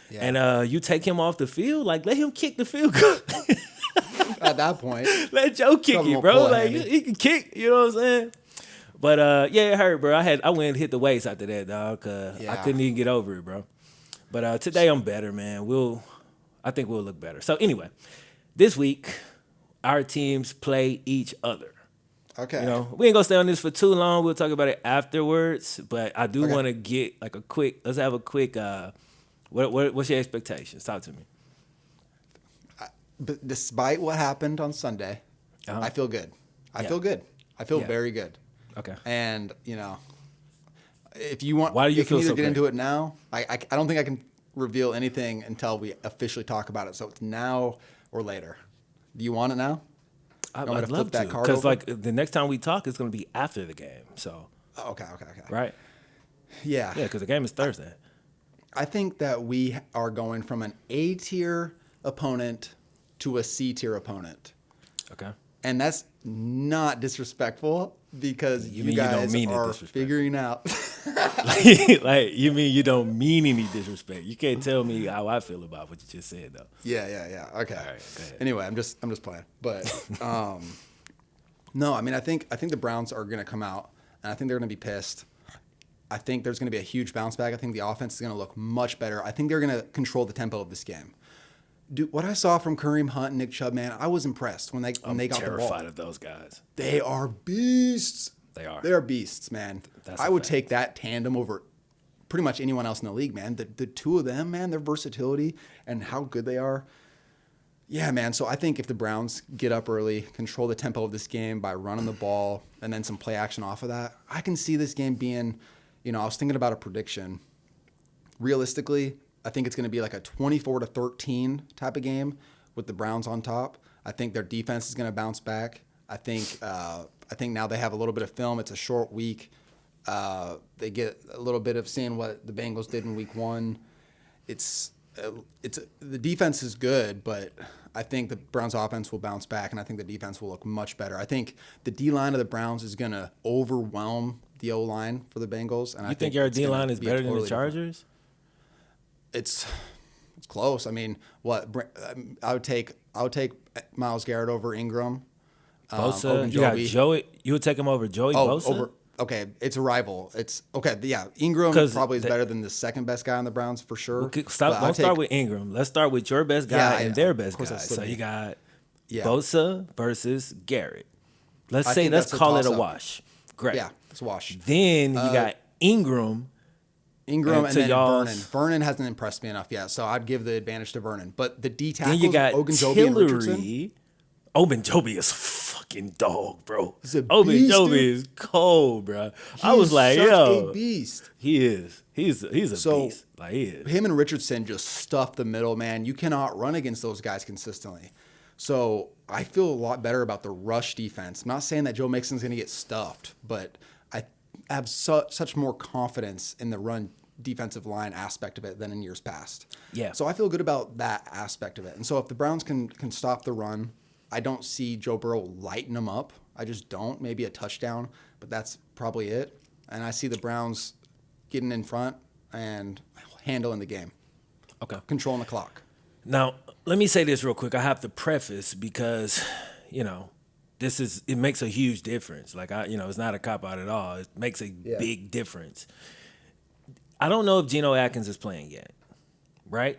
Speaker 2: Yeah. And you take him off the field, like, let him kick the field goal.
Speaker 1: At that point.
Speaker 2: Let Joe kick it, bro. Like, he can kick, you know what I'm saying? But, yeah, it hurt, bro. I went and hit the weights after that, dog, because I couldn't even get over it, bro. But today I'm better, man. I think we'll look better. So, anyway, this week, our teams play each other.
Speaker 1: Okay.
Speaker 2: You know, we ain't gonna stay on this for too long. We'll talk about it afterwards. But I do want to get like let's have a quick. What's your expectations? Talk to me.
Speaker 1: But despite what happened on Sunday, I feel good. I feel good. I feel very good. Okay. And you know, if you want,
Speaker 2: why do you feel so
Speaker 1: get into it now. I don't think I can reveal anything until we officially talk about it. So it's now or later. Do you want it now?
Speaker 2: I'd love to, because like the next time we talk, it's going to be after the game. So
Speaker 1: okay.
Speaker 2: Right? Yeah, because the game is Thursday.
Speaker 1: I think that we are going from an A tier opponent to a C tier opponent. Okay. And that's not disrespectful because you guys are figuring out.
Speaker 2: like you mean you don't mean any disrespect. You can't tell me how I feel about what you just said though.
Speaker 1: Yeah. Okay. All right, go ahead. Anyway, I'm just playing. But no, I mean I think the Browns are going to come out and I think they're going to be pissed. I think there's going to be a huge bounce back. I think the offense is going to look much better. I think they're going to control the tempo of this game. Dude, what I saw from Kareem Hunt and Nick Chubb, man, I was impressed when they got the ball. I'm
Speaker 2: terrified of those guys.
Speaker 1: They are beasts.
Speaker 2: They are.
Speaker 1: They are beasts, man. I would take that tandem over pretty much anyone else in the league, man. The two of them, man, their versatility and how good they are. Yeah, man. So I think if the Browns get up early, control the tempo of this game by running the ball and then some play action off of that, I can see this game being, you know, I was thinking about a prediction. Realistically, I think it's going to be like a 24-13 type of game with the Browns on top. I think their defense is going to bounce back. I think now they have a little bit of film. It's a short week. They get a little bit of seeing what the Bengals did in week 1. The defense is good, but I think the Browns offense will bounce back, and I think the defense will look much better. I think the D-line of the Browns is going to overwhelm the O-line for the Bengals. And
Speaker 2: I think your D-line is better than the Chargers?
Speaker 1: It's close. I mean, what I would take Myles Garrett over Ingram.
Speaker 2: Bosa, you got Joey. You would take him over Joey Bosa?
Speaker 1: Okay, it's a rival. It's okay. Yeah, Ingram probably is better than the second best guy on the Browns for sure.
Speaker 2: Okay, don't start with Ingram. Let's start with your best guy and their best guy. So you got Bosa versus Garrett. Let's call it a wash. Great.
Speaker 1: Yeah, it's a wash.
Speaker 2: Then you got Ingram
Speaker 1: and then Vernon. Vernon hasn't impressed me enough yet, so I'd give the advantage to Vernon. But the D tackles,
Speaker 2: then you got
Speaker 1: Ogunjobi and Richardson.
Speaker 2: Ogunjobi is a fucking dog, bro.
Speaker 1: Ogunjobi
Speaker 2: is cold, bro. I was like, yo,
Speaker 1: a beast.
Speaker 2: He is. He's a beast. Like he is.
Speaker 1: Him and Richardson just stuff the middle, man. You cannot run against those guys consistently. So I feel a lot better about the rush defense. I'm not saying that Joe Mixon's going to get stuffed, but I have such more confidence in the run defensive line aspect of it than in years past.
Speaker 2: Yeah.
Speaker 1: So I feel good about that aspect of it. And so if the Browns can stop the run, I don't see Joe Burrow lighting them up. I just don't. Maybe a touchdown, but that's probably it. And I see the Browns getting in front and handling the game.
Speaker 2: Okay.
Speaker 1: Controlling the clock.
Speaker 2: Now, let me say this real quick. I have to preface because, it makes a huge difference. Like, it's not a cop-out at all. It makes a big difference. I don't know if Geno Atkins is playing yet, right?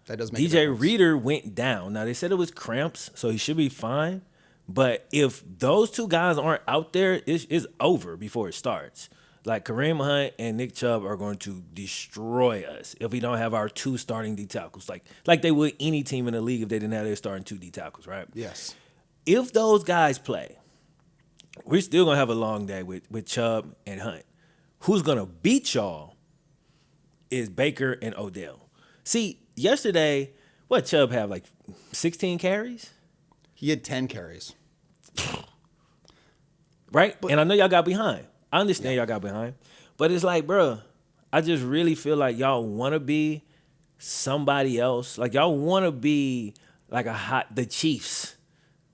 Speaker 1: That does make a
Speaker 2: DJ
Speaker 1: difference.
Speaker 2: Reader went down. Now, they said it was cramps, so he should be fine. But if those two guys aren't out there, it's over before it starts. Like, Kareem Hunt and Nick Chubb are going to destroy us if we don't have our two starting D tackles. Like they would any team in the league if they didn't have their starting two D tackles, right?
Speaker 1: Yes.
Speaker 2: If those guys play, we're still going to have a long day with Chubb and Hunt. Who's going to beat y'all is Baker and Odell. See, yesterday, what Chubb have, like 16 carries?
Speaker 1: He had 10 carries.
Speaker 2: Right? And I know y'all got behind. I understand y'all got behind. But it's like, bro, I just really feel like y'all want to be somebody else. Like, y'all want to be like the Chiefs.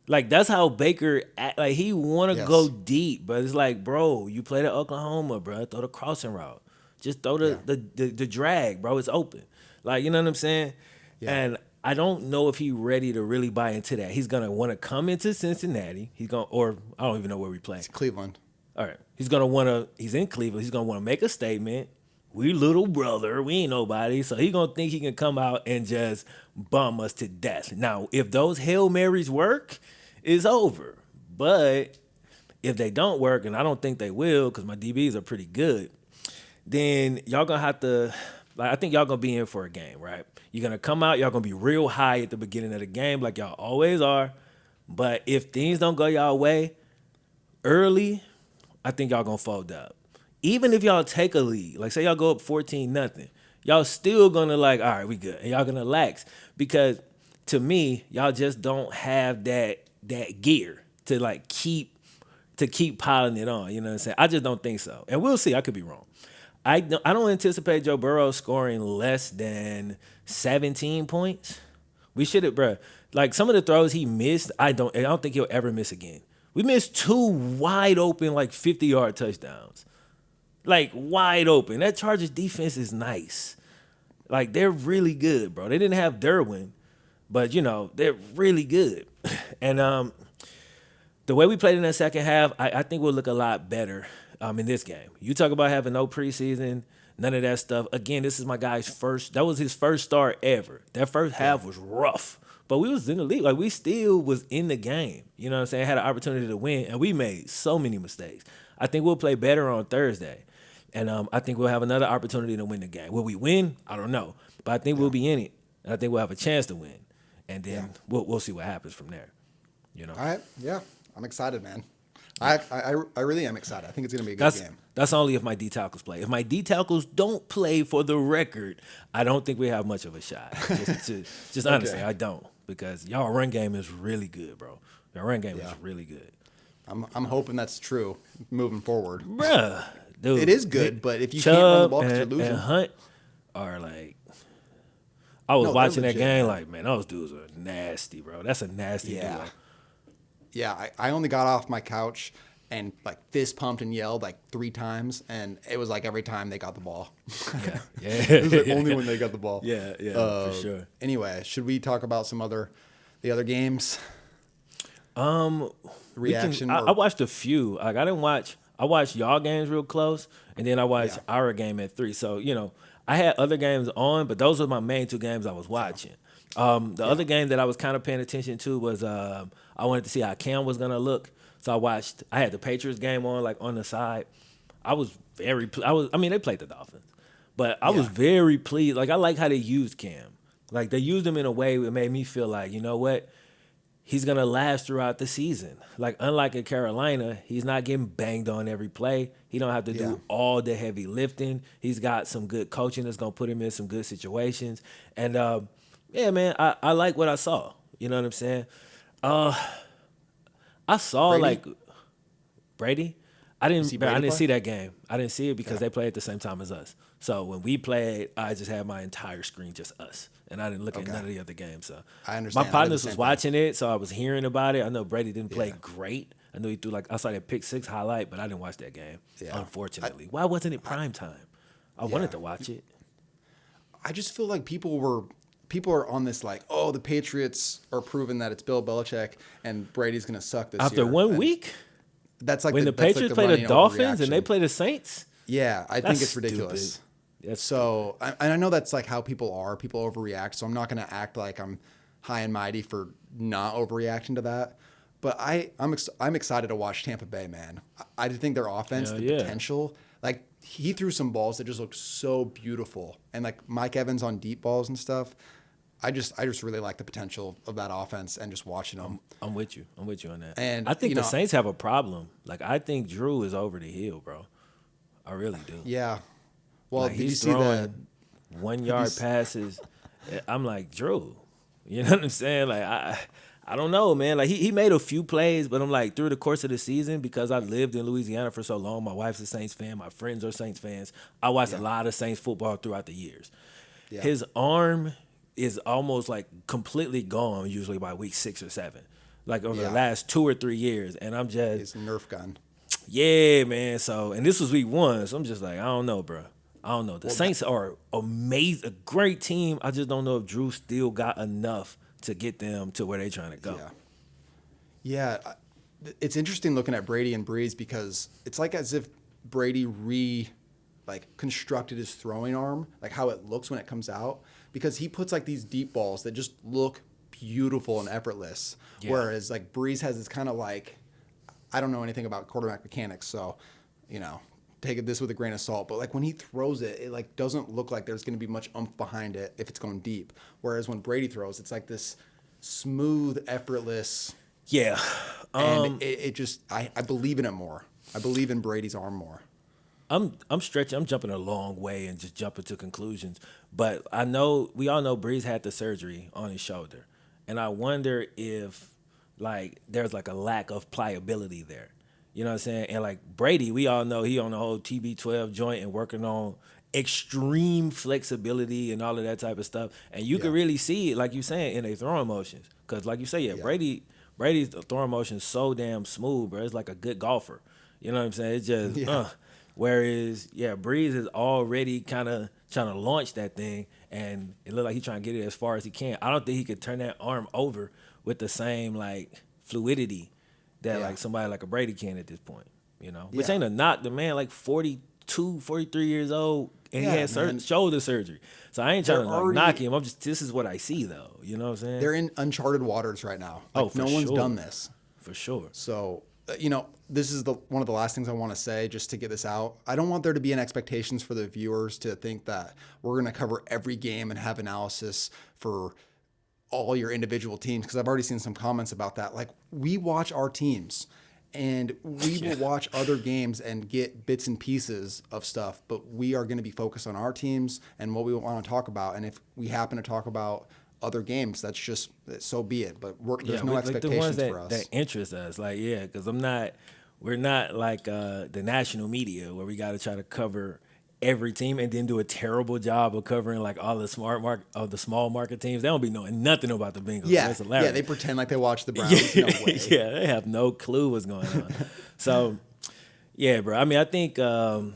Speaker 2: Like, that's how Baker act. Like, he want to go deep. But it's like, bro, you played at Oklahoma, bro. Throw the crossing route. Just throw the drag, bro. It's open. Like, you know what I'm saying? Yeah. And I don't know if he's ready to really buy into that. He's going to want to come into Cincinnati. Or I don't even know where we play.
Speaker 1: It's Cleveland.
Speaker 2: All right. He's in Cleveland. He's going to want to make a statement. We little brother. We ain't nobody. So he's going to think he can come out and just bum us to death. Now, if those Hail Marys work, it's over. But if they don't work, and I don't think they will because my DBs are pretty good, then y'all going to have to, I think y'all going to be in for a game, right? You're going to come out. Y'all going to be real high at the beginning of the game like y'all always are. But if things don't go y'all way early, I think y'all going to fold up. Even if y'all take a lead, like say y'all go up 14-0, y'all still going to all right, we good. And y'all going to lax because to me, y'all just don't have that gear to keep piling it on. You know what I'm saying? I just don't think so. And we'll see. I could be wrong. I don't anticipate Joe Burrow scoring less than 17 points. We should have, bro. Like some of the throws he missed, I don't think he'll ever miss again. We missed 2 wide open, 50-yard touchdowns. Wide open. That Chargers defense is nice. They're really good, bro. They didn't have Derwin, but, they're really good. And the way we played in that second half, I think we'll look a lot better in this game. You talk about having no preseason, none of that stuff. Again, this is my guy's that was his first start ever. That first half was rough. But we was in the league. We still was in the game. You know what I'm saying? Had an opportunity to win, and we made so many mistakes. I think we'll play better on Thursday. And I think we'll have another opportunity to win the game. Will we win? I don't know. But I think we'll be in it. And I think we'll have a chance to win. And then we'll see what happens from there. All
Speaker 1: right. Yeah. I'm excited, man. I really am excited. I think it's going to be a good game.
Speaker 2: That's only if my D tackles play. If my D tackles don't play, for the record, I don't think we have much of a shot. Just honestly, I don't. Because y'all run game is really good, bro. Your run game is really good.
Speaker 1: I'm hoping that's true moving forward.
Speaker 2: Bruh. Dude,
Speaker 1: it is good, but if you
Speaker 2: Chubb
Speaker 1: can't run the ball because you're losing.
Speaker 2: And Hunt are I was watching that game man, those dudes are nasty, bro. That's a nasty duo.
Speaker 1: Yeah, I only got off my couch and fist pumped and yelled 3 times, and it was every time they got the ball.
Speaker 2: Yeah.
Speaker 1: It was only when they got the ball.
Speaker 2: Yeah, for sure.
Speaker 1: Anyway, should we talk about the other games? reaction?
Speaker 2: I watched a few. Like I didn't watch. I watched y'all games real close, and then I watched
Speaker 1: Yeah.
Speaker 2: our game at 3. So I had other games on, but those were my main 2 games I was watching. The other game that I was kind of paying attention to was I wanted to see how Cam was gonna look. So I watched. I had the Patriots game on like on the side. I was very. I mean, they played the Dolphins, but I was
Speaker 1: Yeah.
Speaker 2: very pleased. Like I like how they used Cam. Like they used him in a way that made me feel like you know what he's gonna last throughout the season. Like unlike in Carolina, he's not getting banged on every play. He don't have to
Speaker 1: Yeah.
Speaker 2: do all the heavy lifting. He's got some good coaching that's gonna put him in some good situations. And yeah, man, I like what I saw. You know what I'm saying? I saw
Speaker 1: Brady?
Speaker 2: like Brady.
Speaker 1: See
Speaker 2: I
Speaker 1: Brady
Speaker 2: didn't
Speaker 1: play?
Speaker 2: see that game. I didn't see it because
Speaker 1: Yeah.
Speaker 2: they played at the same time as us. So when we played, I just had my entire screen just us, and I didn't look at
Speaker 1: Okay.
Speaker 2: none of the other games. So
Speaker 1: I
Speaker 2: my
Speaker 1: understand. I did the
Speaker 2: partners
Speaker 1: same
Speaker 2: was
Speaker 1: thing.
Speaker 2: watching it, so I was hearing about it. I know Brady didn't play
Speaker 1: Yeah.
Speaker 2: great. I know he threw I saw that pick 6 highlight, but I didn't watch that game.
Speaker 1: Yeah.
Speaker 2: Unfortunately, why wasn't it prime time? I wanted to watch it.
Speaker 1: I just feel like people are on this like, oh, the Patriots are proving that it's Bill Belichick and Brady's gonna suck this
Speaker 2: After
Speaker 1: year.
Speaker 2: 1
Speaker 1: And
Speaker 2: week,
Speaker 1: that's like
Speaker 2: when the
Speaker 1: that's like
Speaker 2: Patriots play the
Speaker 1: running
Speaker 2: Dolphins and they
Speaker 1: overreaction.
Speaker 2: play the Saints,
Speaker 1: Yeah, I think
Speaker 2: that's
Speaker 1: it's ridiculous.
Speaker 2: stupid. That's
Speaker 1: So, and I know that's like how people are. People overreact. So I'm not going to act like I'm high and mighty for not overreacting to that. But I'm excited to watch Tampa Bay, man. I think their offense,
Speaker 2: Hell
Speaker 1: the
Speaker 2: yeah.
Speaker 1: potential, like he threw some balls that just looked so beautiful, and like Mike Evans on deep balls and stuff. I just really like the potential of that offense and just watching them.
Speaker 2: I'm with you. I'm with you on that.
Speaker 1: And,
Speaker 2: I think
Speaker 1: you
Speaker 2: the
Speaker 1: know-
Speaker 2: Saints have a problem. Like I think Drew is over the hill, bro. I really do.
Speaker 1: Yeah. Well,
Speaker 2: Like,
Speaker 1: did you
Speaker 2: he's
Speaker 1: see the?
Speaker 2: throwing 1 yard passes. I'm like Drew. You know what I'm saying? Like I don't know, man. Like he made a few plays, but I'm like through the course of the season because I lived in Louisiana for so long. My wife's a Saints fan. My friends are Saints fans. I watched a lot of Saints football throughout the years.
Speaker 1: Yeah.
Speaker 2: His arm is almost like completely gone usually by week 6 or 7. Like over the
Speaker 1: Yeah.
Speaker 2: last 2 or 3 years. And I'm just,
Speaker 1: His Nerf gun.
Speaker 2: yeah, man. So, and this was week 1. So I'm just like, I don't know, bro. I don't know. The Saints are amazing, a great team. I just don't know if Drew still got enough to get them to where they're trying to go.
Speaker 1: Yeah. It's interesting looking at Brady and Breeze because it's like as if Brady constructed his throwing arm, like how it looks when it comes out, because he puts like these deep balls that just look beautiful and effortless.
Speaker 2: Yeah.
Speaker 1: Whereas like Breeze has this kind of like, I don't know anything about quarterback mechanics, so take this with a grain of salt. But like when he throws it, it like doesn't look like there's going to be much oomph behind it if it's going deep. Whereas when Brady throws, it's like this smooth, effortless.
Speaker 2: Yeah.
Speaker 1: And it just, I believe in it more. I believe in Brady's arm more.
Speaker 2: I'm stretching. I'm jumping a long way and just jumping to conclusions. But we all know Breeze had the surgery on his shoulder, and I wonder if like there's like a lack of pliability there. You know what I'm saying? And like Brady, we all know he on the whole TB12 joint and working on extreme flexibility and all of that type of stuff. And you can really see it, like you're saying, in their throwing motions. Because like you say, Brady's throwing motion is so damn smooth, bro. It's like a good golfer. You know what I'm saying? It's just whereas, Breeze is already kind of trying to launch that thing, and it looked like he's trying to get it as far as he can. I don't think he could turn that arm over with the same like fluidity that like somebody like a Brady can at this point. Which ain't a knock. The man like 42, 43 years old, and he had shoulder surgery. So I ain't trying to knock him. This is what I see though. You know what I'm saying?
Speaker 1: They're in uncharted waters right now. Like,
Speaker 2: for
Speaker 1: no one's
Speaker 2: sure.
Speaker 1: done this.
Speaker 2: For sure.
Speaker 1: So, this is one of the last things I want to say just to get this out. I don't want there to be an expectations for the viewers to think that we're going to cover every game and have analysis for all your individual teams, because I've already seen some comments about that. Like, we watch our teams and we will watch other games and get bits and pieces of stuff, but we are going to be focused on our teams and what we want to talk about. And if we happen to talk about other games, that's just, so be it. But there's no expectations
Speaker 2: the ones
Speaker 1: for us.
Speaker 2: that interest us. Like, because we're not like the national media where we got to try to cover every team and then do a terrible job of covering like all the small market teams. They don't be knowing nothing about the Bengals.
Speaker 1: Yeah,
Speaker 2: That's hilarious.
Speaker 1: yeah, they pretend like they watch the Browns. No way.
Speaker 2: Yeah, they have no clue what's going on. So, yeah, bro. I mean, I think that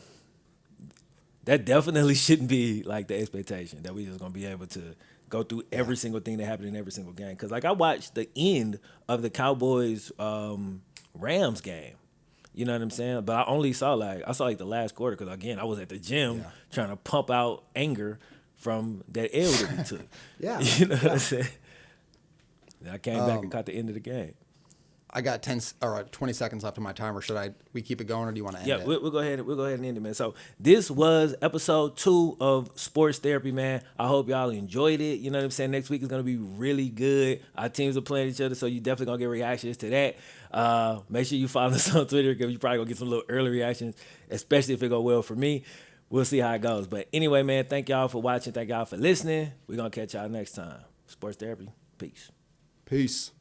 Speaker 2: definitely shouldn't be like the expectation that we just gonna be able to go through every single thing that happened in every single game. Because, like, I watched the end of the Cowboys Rams game. You know what I'm saying? But I only saw the last quarter because, again, I was at the gym trying to pump out anger from that L that we took.
Speaker 1: Yeah.
Speaker 2: You know what I'm saying? And I came back and caught the end of the game.
Speaker 1: I got 20 seconds left on my timer. Should we keep it going, or do you want to end it?
Speaker 2: Yeah, we'll go ahead and end it, man. So this was episode 2 of Sports Therapy, man. I hope y'all enjoyed it. You know what I'm saying? Next week is gonna be really good. Our teams are playing each other, so you definitely gonna get reactions to that. Make sure you follow us on Twitter because you probably gonna get some little early reactions, especially if it go well for me. We'll see how it goes. But anyway, man, thank y'all for watching. Thank y'all for listening. We're gonna catch y'all next time. Sports Therapy. Peace.
Speaker 1: Peace.